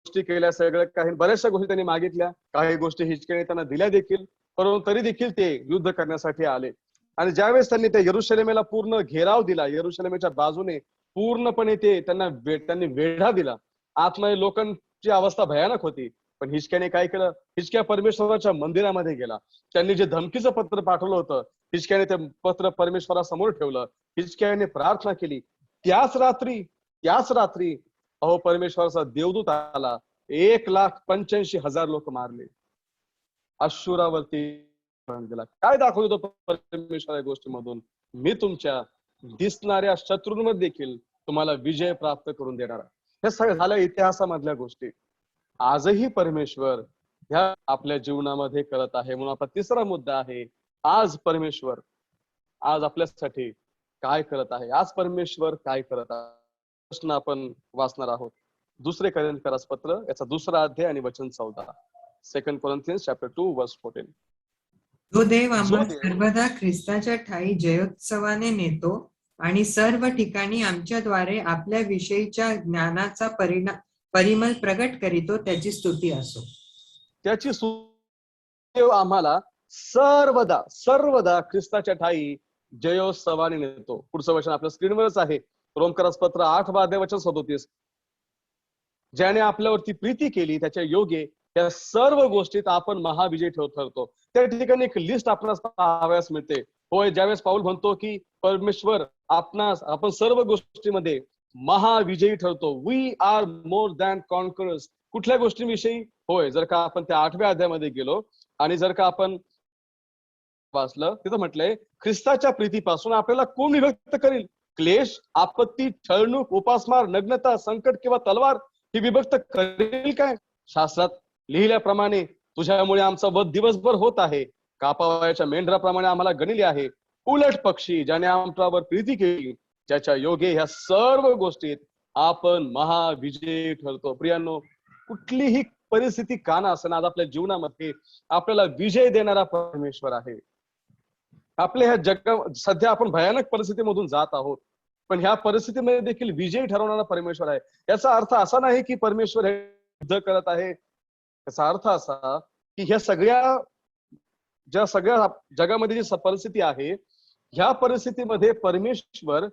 गोष्टी केल्या, सगळ्या काही बऱ्याचशा गोष्टी त्यांनी मागितल्या, काही गोष्टी हिजकियाने त्यांना दिल्या देखील, परंतु तरी देखील ते युद्ध करण्यासाठी आले. आणि ज्यावेळेस त्यांनी त्या यरुशलेमेला पूर्ण घेराव दिला, यरुशलेमेच्या बाजूने पूर्णपणे त्यांनी वेढा दिला. आतमध्ये लोकांची अवस्था भयानक होती, पण हिजकियाने काय केलं? हिजकिया परमेश्वराच्या मंदिरामध्ये गेला. त्यांनी जे धमकीचं पत्र पाठवलं होतं, हिजकियाने ते पत्र परमेश्वरासमोर ठेवलं. हिजकियाने प्रार्थना केली. त्याच रात्री अहो परमेश्वराचा देवदूत आला, 1,85,000 लोक मारले. अश्शूरावरती दिला. काय दाखवतो परमेश्वर या गोष्टीमधून? मी तुमच्या दिसणाऱ्या शत्रूंवर देखील तुम्हाला विजय प्राप्त करून देणार. हे सगळं झालं इतिहासामधल्या गोष्टी. आजही परमेश्वर ह्या आपल्या जीवनामध्ये करत आहे. म्हणून आपला तिसरा मुद्दा आहे, आज परमेश्वर आज आपल्यासाठी काय करत आहे? आज परमेश्वर काय करत आहे? प्रश्न आपण वाचणार आहोत. 2 कोरिन्थियस पत्र याचा 2 अध्याय आणि वचन 14. 2 Corinthians chapter 2 verse 14. जो देव आम्हा सर्वदा ख्रिस्ताच्या ठाई जयोत्सवाने नेतो आणि सर्व ठिकाणी आमच्याद्वारे आपल्या विषयीच्या ज्ञानाचा परिमल प्रगट करीतो, त्याची स्तुती असो. त्याची देव आम्हाला सर्वदा ख्रिस्ताच्या ठाई जयोत्सवाने नेतो. पुढचं वचन आपल्या स्क्रीनवरच आहे. रोमकरास पत्र 8 अध्याय वचन 37. ज्याने आपल्यावरती प्रीती केली त्याच्या योगे या सर्व गोष्टीत आपण महाविजय ठरतो. त्या ठिकाणी एक लिस्ट आपणास पाहावयास मिळते. होय, ज्यावेळेस पाऊल म्हणतो की परमेश्वर आपण सर्व गोष्टीमध्ये महाविजयी ठरतो. We are more than conquerors. कुठल्या गोष्टींविषयी? होय, जर का आपण त्या 8व्या अध्यायामध्ये गेलो आणि जर का आपण वाचलं, तिथं म्हटलंय ख्रिस्ताच्या प्रीतीपासून आपल्याला कोण विभक्त करील? क्लेश, आपत्ती, छळणूक, उपासमार, नग्नता, संकट किंवा तलवार ही विभक्त करेल काय? शास्त्रात लिहिल्याप्रमाणे तुझ्यामुळे आमचा वध दिवसभर होत आहे, कापावयाच्या मेंढराप्रमाणे आम्हाला गणिले आहे. उलट पक्षी ज्याने आमच्यावर प्रीती केली, ज्याच्या योगे ह्या सर्व गोष्टीत आपण महाविजयी ठरतो. प्रियांनो, कुठलीही परिस्थिती का नसेना, आज आपल्या जीवनामध्ये आपल्याला विजय देणारा परमेश्वर आहे. आपल्या ह्या सध्या आपण भयानक परिस्थितीमधून जात आहोत, पण ह्या परिस्थितीमध्ये देखील विजय ठरवणारा परमेश्वर आहे. याचा अर्थ असा नाही की परमेश्वर हे युद्ध करत आहे. याचा अर्थ असा की ह्या सगळ्या जगामध्ये जी परिस्थिती आहे ह्या परिस्थितीमध्ये परमेश्वर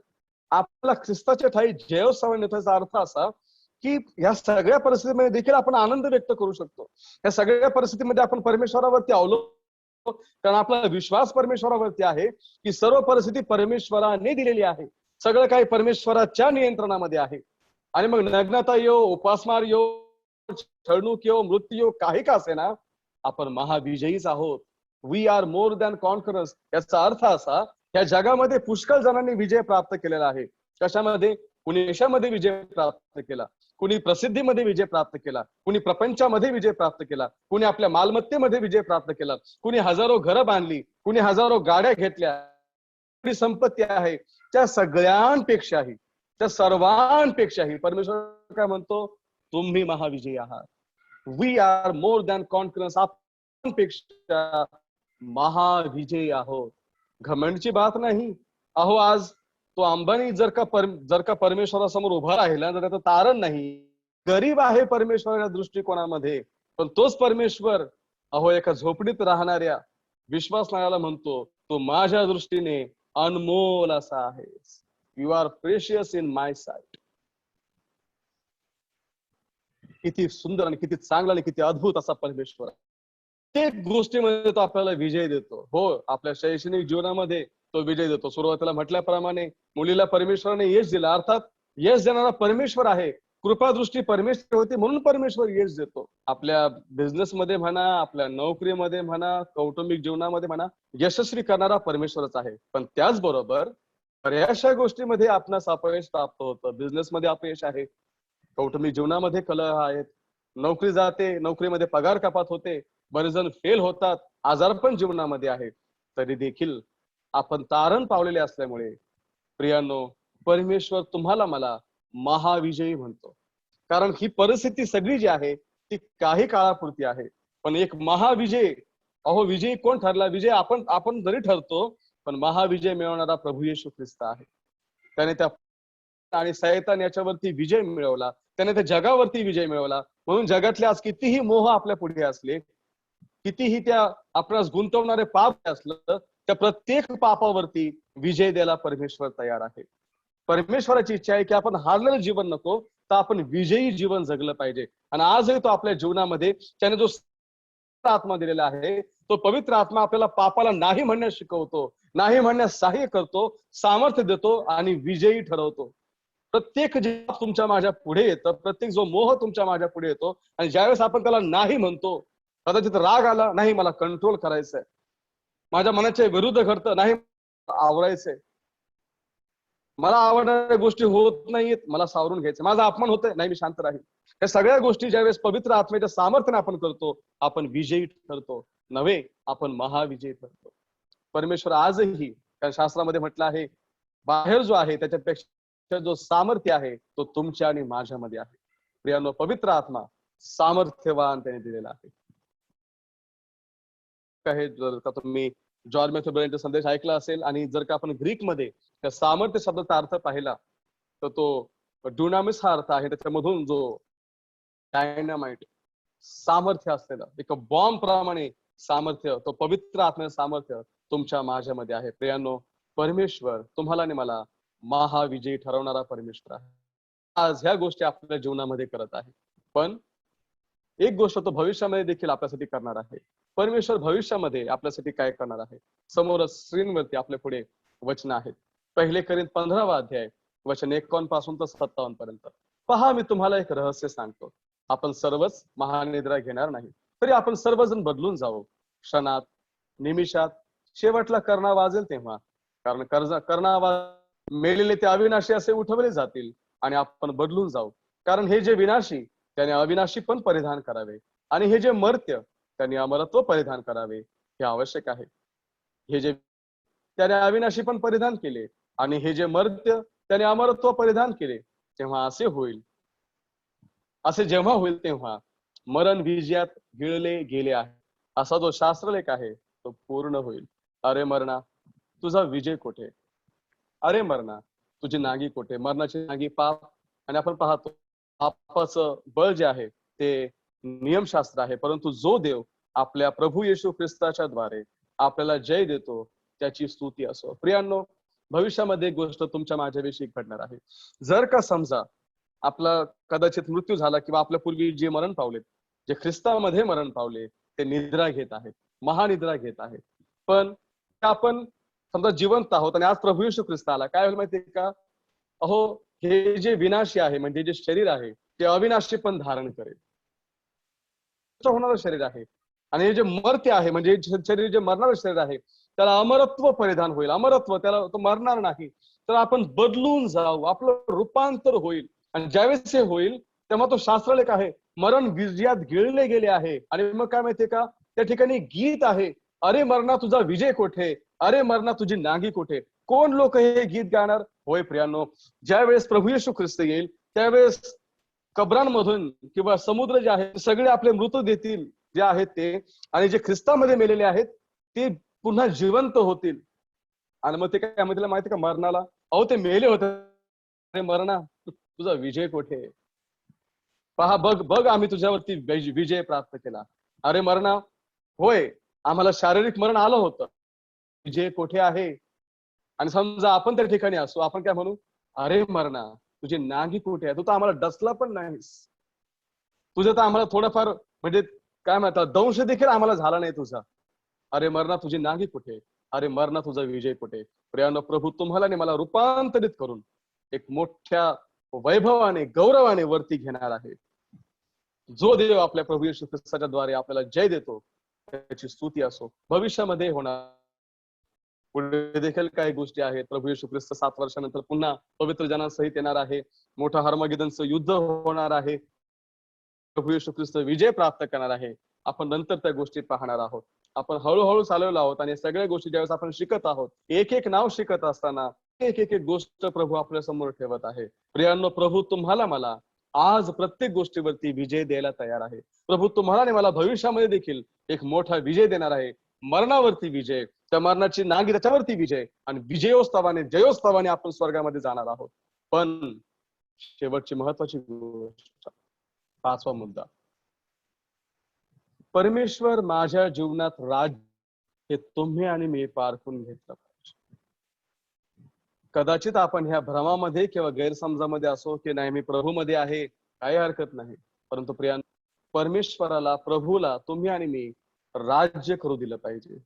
आपल्याला ख्रिस्ताच्या ठाई जयोत्सव नेत्याचा अर्थ असा की ह्या सगळ्या परिस्थितीमध्ये देखील आपण आनंद व्यक्त करू शकतो. ह्या सगळ्या परिस्थितीमध्ये आपण परमेश्वरावरती अवलंबून, कारण आपला विश्वास परमेश्वरावरती आहे की सर्व परिस्थिती परमेश्वराने दिलेली आहे, सगळं काही परमेश्वराच्या नियंत्रणामध्ये आहे. आणि मग नग्नता येऊ, उपासमार येऊ, छळणूक येऊ, मृत्यू येऊ, काही का असेना, आपण महाविजयीच आहोत. We are more than conquerors. याचा अर्थ असा, या जगामध्ये पुष्कळ जणांनी विजय प्राप्त केलेला आहे. कशामध्ये? कुणी यशामध्ये विजय प्राप्त केला, कुणी प्रसिद्धीमध्ये विजय प्राप्त केला, कुणी प्रपंचामध्ये विजय प्राप्त केला, कुणी आपल्या मालमत्तेमध्ये विजय प्राप्त केला, कुणी हजारो घरं बांधली, कुणी हजारो गाड्या घेतल्या, कुणी संपत्ती आहे. त्या सगळ्यांपेक्षाही, त्या सर्वांपेक्षाही परमेश्वर काय म्हणतो? तुम्ही महाविजयी आहात. We are more than conquerors. आपल्यापेक्षा महाविजयी आहोत. घमंडची बात नाही. अहो, आज तो अंबानी जर का परमेश्वरासमोर उभा राहिला तर त्याचं तारण नाही. गरीब आहे परमेश्वराच्या दृष्टिकोनामध्ये, पण तोच परमेश्वर अहो एका झोपडीत राहणाऱ्या विश्वासणाऱ्याला म्हणतो, तो माझ्या दृष्टीने अनमोल असा आहेस. You are precious in my sight. किती सुंदर आणि किती चांगला आणि किती अद्भुत असा परमेश्वर. प्रत्येक गोष्टीमध्ये तो आपल्याला विजय देतो. हो, आपल्या शैक्षणिक जीवनामध्ये तो विजय देतो. सुरुवातीला म्हटल्याप्रमाणे मुलीला परमेश्वराने यश दिला, अर्थात यश देणारा परमेश्वर आहे. कृपादृष्टी परमेश्वर होती म्हणून परमेश्वर यश देतो. आपल्या बिझनेसमध्ये म्हणा, आपल्या नोकरीमध्ये म्हणा, कौटुंबिक जीवनामध्ये म्हणा, यशस्वी करणारा परमेश्वरच आहे. पण त्याचबरोबर बऱ्याचशा गोष्टीमध्ये आपणास अपयश प्राप्त होतं. बिझनेसमध्ये अपयश आहे, कौटुंबिक जीवनामध्ये कलह आहेत, नोकरी जाते, नोकरीमध्ये पगार कपात होते, बरेच जण फेल होतात, आजारपण जीवनामध्ये आहे. तरी देखील आपण तारण पावलेले असल्यामुळे प्रियांनो, परमेश्वर तुम्हाला मला महाविजयी म्हणतो. कारण ही परिस्थिती सगळी जी आहे ती काही काळापुरती आहे, पण एक महाविजय, अहो विजयी कोण ठरला? विजय आपण जरी ठरतो, पण महाविजय मिळवणारा प्रभू येशू ख्रिस्त आहे. त्याने त्या आणि सैतान याच्यावरती विजय मिळवला, त्याने त्या जगावरती विजय मिळवला. म्हणून जगातले आज कितीही मोह आपल्या पुढे असले, कितीही त्या आपणास गुंतवणारे पाप असलं, त्या प्रत्येक पापावरती विजय द्यायला परमेश्वर तयार आहे. परमेश्वराची इच्छा आहे की आपण हारलेलं जीवन नको, तर आपण विजयी जीवन जगलं पाहिजे. आणि आजही तो आपल्या जीवनामध्ये त्याने जो आत्मा दिलेला आहे, तो पवित्र आत्मा आपल्याला पापाला नाही म्हणण्यास शिकवतो, नाही म्हणण्यास सहाय्य करतो, सामर्थ्य देतो आणि विजयी ठरवतो. प्रत्येक जे तुमच्या माझ्या पुढे येतं, प्रत्येक जो मोह तुमच्या माझ्या पुढे येतो, आणि ज्यावेळेस आपण त्याला नाही म्हणतो, कदाचित राग आला, नाही मला कंट्रोल करायचंय, माझ्या मनाच्या विरुद्ध घडतं, नाही आवरायचंय, मला आवडणाऱ्या गोष्टी होत नाहीत, मला सावरून घ्यायचं, माझा अपमान होतोय, नाही मी शांत राहील. या सगळ्या गोष्टी ज्यावेळेस पवित्र आत्म्याच्या सामर्थ्याने आपण करतो, आपण विजयी ठरतो, नव्हे आपण महाविजयी ठरतो. परमेश्वर आजही त्या शास्त्रामध्ये म्हटलं आहे, बाहेर जो आहे त्याच्यापेक्षा जो सामर्थ्य आहे तो तुमच्या आणि माझ्यामध्ये आहे. प्रियांनो, पवित्र आत्मा सामर्थ्यवान त्याने दिलेला आहे. जर का तुम्ही जॉर्ज मॅथ्यू ब्रेनचा संदेश ऐकला असेल, आणि जर का आपण ग्रीक मध्ये त्या सामर्थ्य शब्दाचा अर्थ पाहिला, तर तो डुनामिस हा अर्थ आहे. त्याच्यामधून जो डायनामाइट, सामर्थ्य असलेलं एक बॉम्ब प्रमाणे सामर्थ्य, तो पवित्र आत्म्याचं सामर्थ्य तुमच्या माझ्यामध्ये आहे. प्रियांनो, परमेश्वर तुम्हाला आणि मला महाविजयी ठरवणारा परमेश्वर आहे. आज ह्या गोष्टी आपल्या जीवनामध्ये करत आहे, पण एक गोष्ट तो भविष्यामध्ये देखील आपल्यासाठी करणार आहे. परमेश्वर भविष्यामध्ये आपल्यासाठी काय करणार आहे, समोरच स्क्रीनवरती आपल्या पुढे वचन आहेत. 1 कोरिंथ 15 अध्याय वचन 51 पासून तर 57 पर्यंत. पहा, मी तुम्हाला एक रहस्य सांगतो, आपण सर्वच महानिद्रा घेणार नाही, तरी आपण सर्वजण बदलून जाऊ, क्षणात, निमिषात, शेवटला करणा वाजेल तेव्हा. कारण करणा मेलेले ते अविनाशी असे उठवले जातील, आणि आपण बदलून जाऊ. कारण हे जे विनाशी त्याने अविनाशी पण परिधान करावे, आणि हे जे मर्त्य त्याने अमरत्व परिधान करावे, हे आवश्यक आहे. हे जे त्याने अविनाशी पण परिधान केले, आणि हे जे मर्त्य त्याने अमरत्व परिधान केले, तेव्हा असे होईल, असे जेव्हा होईल तेव्हा मरण विजयात गिळले गेले आहे, असा जो शास्त्रलेख आहे तो पूर्ण होईल. अरे मरणा, तुझा विजय कोठे? अरे मरणा, तुझी नागी कोठे? मरणाची नागी पाप. आणि आपण पाहतो, पापाचं बळ जे आहे ते नियमशास्त्र आहे, परंतु जो देव आपल्या प्रभू येशू ख्रिस्ताच्या द्वारे आपल्याला जय देतो, त्याची स्तुती असो. प्रियांनो, भविष्यामध्ये एक गोष्ट तुमच्या माझ्याविषयी घडणार आहे. जर का समजा आपला कदाचित मृत्यू झाला किंवा आपल्या पूर्वी जे मरण पावले, जे ख्रिस्तामध्ये मरण पावले, ते निद्रा घेत आहेत, महानिद्रा घेत आहेत. पण आपण समजा जिवंत आहोत आणि आज प्रभू येशू ख्रिस्त आला, काय होईल माहितीये का? अहो, हे जे विनाशी आहे म्हणजे जे शरीर आहे ते अविनाशी पण धारण करेल, होणारं शरीर आहे. आणि हे जे मर्त्य आहे म्हणजे शरीर जे मरणारं शरीर आहे त्याला अमरत्व परिधान होईल. अमरत्व, त्याला तो मरणार नाही. तर आपण बदलून जाऊ, आपलं रूपांतर होईल. आणि ज्यावेळेस हे होईल तेव्हा तो शास्त्रलेख आहे, मरण विजयात गिळले गेले आहे. आणि मग काय माहितीये का, त्या ठिकाणी गीत आहे, अरे मरणा तुझा विजय कोठे, अरे मरणा तुझी नांगी कोठे. कोण लोक हे गीत गाणार? होय प्रियांनो, ज्यावेळेस प्रभू येशू ख्रिस्त येईल त्यावेळेस कब्रांमधून किंवा समुद्र जे आहे सगळे आपले मृत देतील जे आहेत ते, आणि जे ख्रिस्तामध्ये मेलेले आहेत ते पुन्हा जिवंत होतील. आणि मग ते काय म्हणतील माहिती का मरणाला? अहो ते मेले होते, अरे मरणा तुझा विजय कोठे? पहा, बघ बघ आम्ही तुझ्यावरती विजय प्राप्त केला. अरे मरणा, होय आम्हाला शारीरिक मरण आलं होतं, विजय कोठे आहे? आणि समजा आपण त्या ठिकाणी असू, आपण काय म्हणू? अरे मरणा तुझी नांगी कुठे आहे? तू तर आम्हाला डसला पण नाहीस, तुझं तर आम्हाला थोडंफार म्हणजे काय म्हणतात दंश देखील आम्हाला झाला नाही तुझा. अरे मरणा तुझी नांगी कुठे? अरे मरणा तुझा विजय कुठे? प्रियांनो, प्रभू तुम्हाला आणि मला रूपांतरित करून एक मोठ्या वैभवाने गौरवाने वरती घेणार आहे. जो देव आपल्या प्रभू येशू ख्रिस्ताच्या द्वारे आपल्याला जय देतो त्याची स्तुती असो. भविष्यामध्ये होणार पुढे देखील काही गोष्टी आहेत. प्रभू येशू ख्रिस्त 7 वर्षानंतर पुन्हा पवित्र जनांसहित येणार आहे. मोठं हर्मगिदनचं युद्ध होणार आहे. प्रभू येशू ख्रिस्त विजय प्राप्त करणार आहे. आपण नंतर त्या गोष्टी पाहणार आहोत. आपण हळूहळू चालवलो आहोत आणि सगळ्या गोष्टी ज्यावेळेस आपण शिकत आहोत, एक एक नाव शिकत असताना एक एक गोष्ट प्रभू आपल्या समोर ठेवत आहे. प्रियांनो, प्रभू तुम्हाला मला आज प्रत्येक गोष्टीवरती विजय द्यायला तयार आहे. प्रभू तुम्हाला आणि मला भविष्यामध्ये देखील एक मोठा विजय देणार आहे. मरणावरती विजय, त्या मरणाची नांगी त्याच्यावरती विजय, आणि विजयोत्सवाने जयोत्सवाने आपण स्वर्गामध्ये जाणार आहोत. पण शेवटची महत्वाची गोष्ट, 5वा मुद्दा, परमेश्वर माझ्या जीवनात राज हे तुम्ही आणि मी पारखून घेतलं पाहिजे. कदाचित आपण ह्या भ्रमामध्ये किंवा गैरसमजामध्ये असो की नाही मी प्रभूमध्ये आहे, काही हरकत नाही. परंतु प्रिया, परमेश्वराला प्रभूला तुम्ही आणि मी राज्य करू दिलं पाहिजे.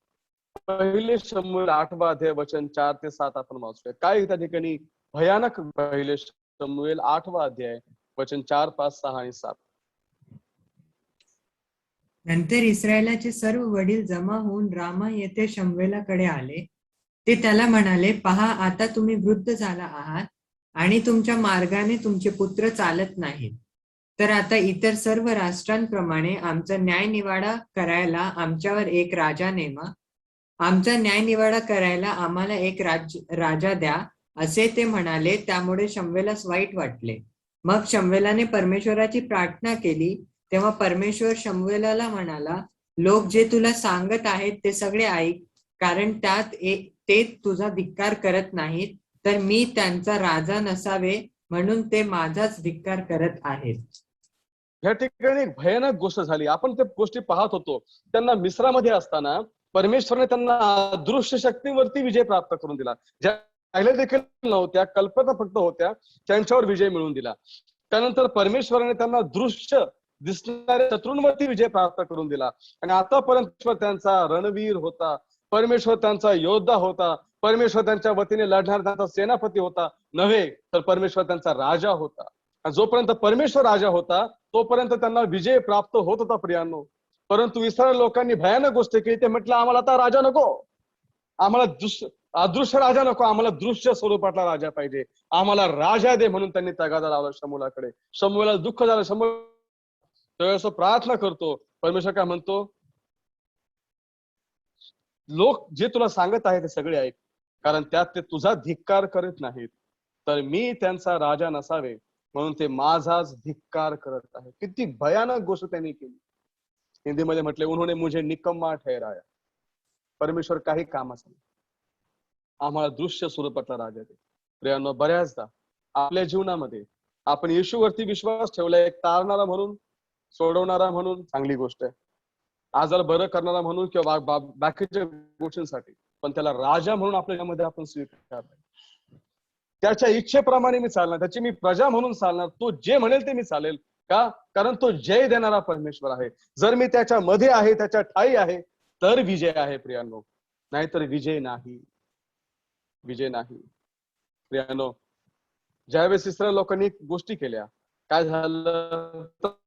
पहिले शमूएल 8वा अध्याय वचन 4 ते 7 आपण वाचूया. काय त्या ठिकाणी भयानक, पहिले शमूएल 8वा अध्याय वचन 4, 5, 6 आणि 7. नंतर इस्रायलाचे सर्व वडील जमा होऊन रामा येथे शमूएलाकडे आले. ते त्याला म्हणाले, पहा आता तुम्ही वृद्ध झाला आहात आणि तुमच्या मार्गाने तुमचे पुत्र चालत नाहीत. तर आता इतर सर्व राष्ट्रांप्रमाणे आमचा न्यायनिवाडा करायला आमच्यावर एक राजा नेमा. आमचा न्यायनिवाडा करायला आम्हाला एक राजा द्या, असे ते म्हणाले. त्यामुळे शमूएलास वाईट वाटले. मग शमूएलाने परमेश्वराची प्रार्थना केली. तेव्हा परमेश्वर शमूएलाला म्हणाला, लोक जे तुला सांगत आहेत ते सगळे ऐक, कारण त्यात ते तुझा धिक्कार करत नाहीत, तर मी त्यांचा राजा नसावे म्हणून ते माझाच धिक्कार करत आहेत. या ठिकाणी एक भयानक गोष्ट झाली. आपण त्या गोष्टी पाहत होतो. त्यांना मिस्रामध्ये असताना परमेश्वरने त्यांना अदृश्य शक्तीवरती विजय प्राप्त करून दिला. ज्या पाहिल्या देखील नव्हत्या, कल्पना फक्त होत्या, त्यांच्यावर विजय मिळवून दिला. त्यानंतर परमेश्वराने त्यांना दृश्य दिसणाऱ्या शत्रूंवरती विजय प्राप्त करून दिला. आणि आतापर्यंत त्यांचा रणवीर होता, परमेश्वर त्यांचा योद्धा होता, परमेश्वर त्यांच्या वतीने लढणारा त्यांचा सेनापती होता नव्हे, तर परमेश्वर त्यांचा राजा होता. आणि जोपर्यंत परमेश्वर राजा होता तोपर्यंत त्यांना विजय प्राप्त होत होता प्रियांनो. परंतु इस्रायल लोकांनी भयानक गोष्ट केली. ते म्हटलं, आम्हाला आता राजा नको, आम्हाला अदृश्य राजा नको, आम्हाला दृश्य स्वरूपातला राजा पाहिजे, आम्हाला राजा दे. म्हणून त्यांनी तगादा लावला शमूएलाकडे. शमूएला दुःख झालं. शमूएल त्यावेळेस प्रार्थना करतो. परमेश्वर काय म्हणतो, लोक जे तुला सांगत आहे ते सगळे ऐक, कारण त्यात ते तुझा धिक्कार करत नाहीत, तर मी त्यांचा राजा नसावे म्हणून ते माझाच धिक्कार करत आहे. किती भयानक गोष्ट त्यांनी केली. हिंदीमध्ये म्हटले, उन्होंने मुझे निकम्मा ठहराया. परमेश्वर काही कामाचा नाही, आम्हाला दृश्य स्वरूपातला राजा दे. प्रियांनो, बऱ्याचदा आपल्या जीवनामध्ये आपण येशूवरती विश्वास ठेवला, एक तारणारा म्हणून, सोडवणारा म्हणून, चांगली गोष्ट आहे, आजार बरं करणारा म्हणून किंवा बाकीच्या गोष्टींसाठी. पण त्याला राजा म्हणून आपल्यामध्ये आपण स्वीकारलाय. त्याच्या इच्छेप्रमाणे मी चालणार, त्याची मी प्रजा म्हणून चालणार. तो जे म्हणेल ते मी चालेल. का? कारण तो जय देणारा परमेश्वर आहे. जर मी त्याच्या मध्ये आहे, त्याच्या ठाई आहे, तर विजय आहे प्रियांनो, नाहीतर विजय नाही. विजय नाही प्रियांनो. ज्यावेळेस इस्रायल लोकांनी गोष्टी केल्या, काय झालं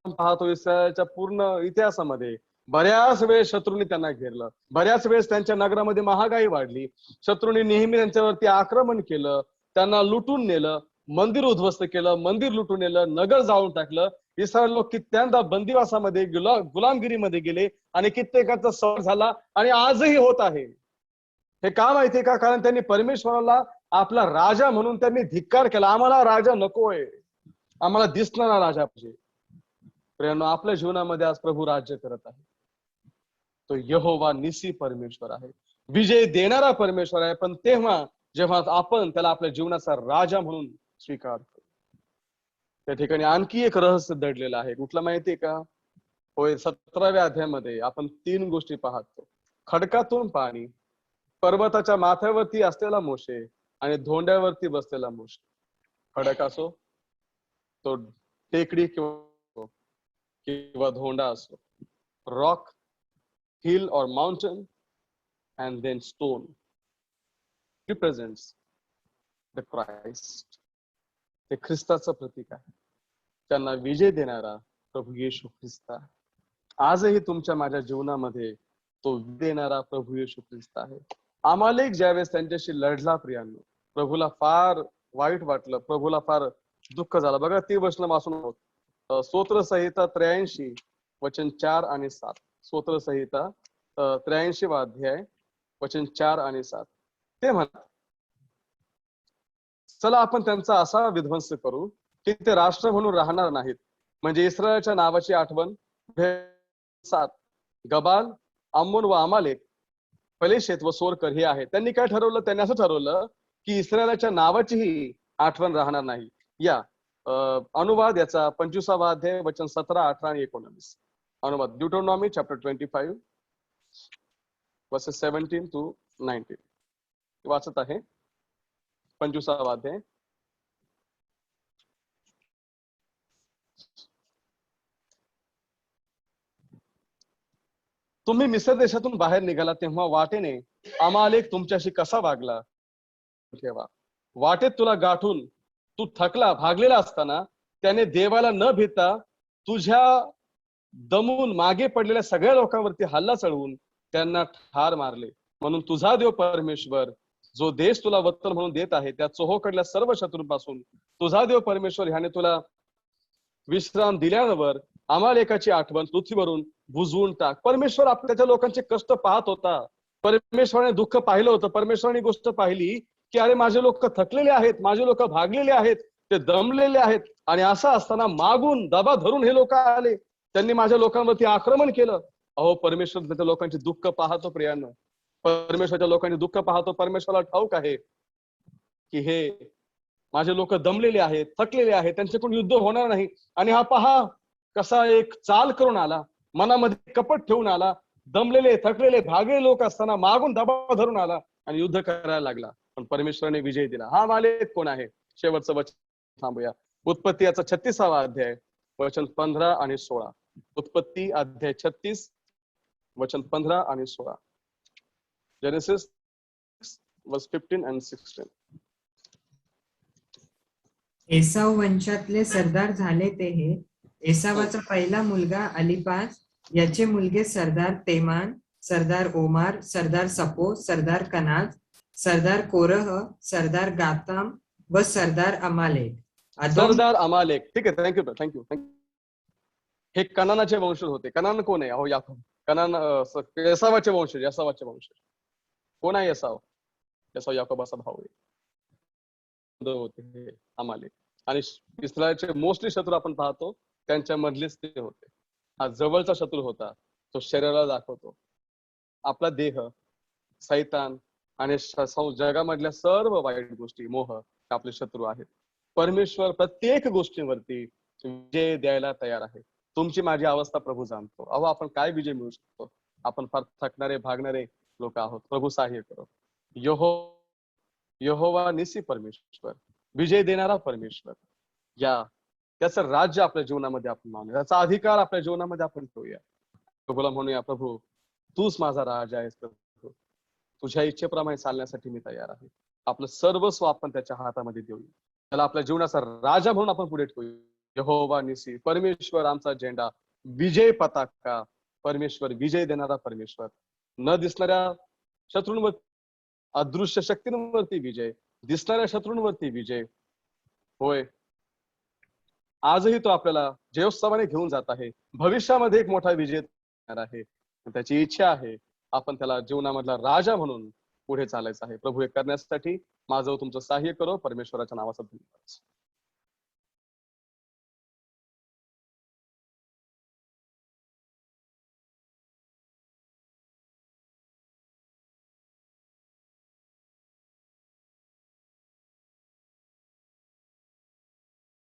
पाहतो. इस्रायलच्या पूर्ण इतिहासामध्ये बऱ्याच वेळेस शत्रूंनी त्यांना घेरलं. बऱ्याच वेळेस त्यांच्या नगरामध्ये महागाई वाढली. शत्रूंनी नेहमी त्यांच्यावरती आक्रमण केलं, त्यांना लुटून नेलं, मंदिर उद्ध्वस्त केलं, मंदिर लुटून नेलं, नगर जाळून टाकलं. इस्रायल लोक कित्येकदा बंदिवासामध्ये गुलामगिरीमध्ये गेले आणि कित्येकाचा सर झाला आणि आजही होत आहे. हे का माहितीये का? कारण त्यांनी परमेश्वराला आपला राजा म्हणून त्यांनी धिक्कार केला. आम्हाला राजा नकोय, आम्हाला दिसणारा राजा पाहिजे. प्रियांनो, आपल्या जीवनामध्ये आज प्रभू राज्य करत आहे. तो यहोवा निसी परमेश्वर आहे, विजय देणारा परमेश्वर आहे. पण तेव्हा जेव्हा आपण त्याला आपल्या जीवनाचा राजा म्हणून स्वीकारतो. त्या ठिकाणी आणखी एक रहस्य दडलेलं आहे. कुठलं माहितीये का? होय, 17व्या अध्यायामध्ये आपण 3 गोष्टी पाहतो. खडकातून पाणी, पर्वताच्या माथ्यावरती असलेला मोशे आणि धोंड्यावरती बसलेला मोशे. खडक असो, तो टेकडी किंवा धोंडा असो, रॉक, हिल और mountain and then stone represents the Christ. ते ख्रिस्ताचं प्रतीक आहे. त्यांना विजय देणारा प्रभू येशू ख्रिस्त आहे. आजही तुमच्या माझ्या जीवनामध्ये तो देणारा प्रभू येशू ख्रिस्त आहे. अमालेक ज्यावेळेस त्यांच्याशी लढला प्रियांनो, प्रभूला फार वाईट वाटलं, प्रभूला फार दुःख झालं. बघा, ती वचन वाचून स्तोत्र संहिता 83 वचन 4 आणि 7. स्तोत्र संहिता 83 अध्याय वचन 4 आणि 7. ते म्हणतात, चला आपण त्यांचा असा विध्वंस करू की ते राष्ट्र म्हणून राहणार नाहीत. म्हणजे इस्रायलच्या नावाची आठवण 7. गबाल, अम्मोन व अमालेक, पलेशेत व सोरकर हे आहे. त्यांनी काय ठरवलं? त्यांनी असं ठरवलं की इस्रायलच्या नावाचीही आठवण राहणार नाही. या अनुवाद याचा 25वा अध्याय वचन 17, 18 आणि 19. अनुवाद ड्यूटरनॉमी चॅप्टर 25 वर्सेस 17 to 19 वाचत आहे. 25वा अध्याय. तुम्ही मिस्र देशातून बाहेर निघाला तेव्हा वाटेने अमालेक तुमच्याशी कसा वागला ठेवा. वाटेत तुला गाठून तू थकला भागलेला असताना त्याने देवाला न भिता तुझ्या दमून मागे पडलेल्या सगळ्या लोकांवरती हल्ला चढवून त्यांना ठार मारले. म्हणून तुझा देव परमेश्वर जो देश तुला वतन म्हणून देत आहे त्या चोहोकडल्या सर्व शत्रूंपासून तुझा देव परमेश्वर ह्याने तुला विश्राम दिल्यावर अमालेकाची आठवण पृथ्वीवरून बुजवून टाक. परमेश्वर त्याच्या लोकांचे कष्ट पाहत होता. परमेश्वराने दुःख पाहिलं होतं. परमेश्वराने गोष्ट पाहिली की अरे माझे लोक थकलेले आहेत, माझे लोक भागलेले आहेत, ते दमलेले आहेत. आणि असं असताना मागून दबा धरून हे लोक आले, त्यांनी माझ्या लोकांवरती आक्रमण केलं. अहो, परमेश्वर त्याच्या लोकांचे दुःख पाहतो प्रियांनो. परमेश्वराच्या लोकांनी दुःख पाहतो. परमेश्वराला ठाऊक आहे की हे माझे लोक दमलेले आहेत, थकलेले आहेत, त्यांच्याकडून युद्ध होणार नाही. आणि हा पहा कसा एक चाल करून आला, मनामध्ये कपट ठेवून आला, दमलेले थकलेले भागलेले लोक असताना मागून दबाव धरून आला आणि युद्ध करायला लागला. पण परमेश्वराने विजय दिला. हा अमालेक कोण आहे? शेवटचं वचन थांबूया. उत्पत्ती याचा 36वा अध्याय वचन 15 आणि 16. उत्पत्ती अध्याय 36 वचन 15 आणि 16. जेनेसिस वर्स 15 and 16. एसाव वंशातले सरदार झाले ते हे. एसावाचा पहिला मुलगा अलिपाज, याचे मुलगे सरदार तेमान, सरदार ओमार, सरदार सपो, सरदार कनाज, सरदार कोरह, सरदार गाताम व सरदार अमालेक. सरदार अमालेक. ठीक आहे, थँक्यू. हे कनानाचे वंशज होते. कनान कोण आहे? अहो, याकूब. कनान एसावाचे वंशज. एसावाचे वंशज कोण आहे? एसाव याकोबाचा भाऊ होते हे अमालेक. आणि इस्रायलचे मोस्टली शत्रू आपण पाहतो त्यांच्या मधलेच ते होते. हा जवळचा शत्रू होता, तो शरीराला दाखवतो. आपला देह, सैतान आणि जगामधल्या सर्व वाईट गोष्टी, मोह आपले शत्रू आहेत. परमेश्वर प्रत्येक गोष्टीवरती विजय द्यायला तयार आहे. तुमची माझी अवस्था प्रभू जाणतो. अहो, आपण काय विजय मिळू शकतो? आपण फार थकणारे भागणारे लोक आहोत. प्रभू सहाय्य करो. यहोवा निसी परमेश्वर, विजय देणारा परमेश्वर, या त्याचं राज्य आपल्या जीवनामध्ये आपण मानूया, त्याचा अधिकार आपल्या जीवनामध्ये आपण ठेवूया. प्रभूला म्हणूया, प्रभू तूच माझा राजा आहेस, प्रभू तुझ्या इच्छेप्रमाणे चालण्यासाठी मी तयार आहे. आपलं सर्वस्व आपण त्याच्या हातामध्ये देऊया, त्याला आपल्या जीवनाचा राजा म्हणून आपण पुढे ठेवूया. यहोवा निसी परमेश्वर, आमचा झेंडा, विजय पताका, परमेश्वर विजय देणारा परमेश्वर, न दिसणाऱ्या शत्रूंवर, अदृश्य शक्तींवरती विजय, दिसणाऱ्या शत्रूंवरती विजय. होय, आजही तो आपल्याला जयोत्सवाने घेऊन जात आहे. भविष्यामध्ये एक मोठा विजय देणार आहे. त्याची इच्छा आहे आपण त्याला जीवनामधला राजा म्हणून पुढे चालायचं आहे. प्रभू हे करण्यासाठी माझं तुमचं सहाय्य करो. परमेश्वराच्या नावाचा धन्यवाद.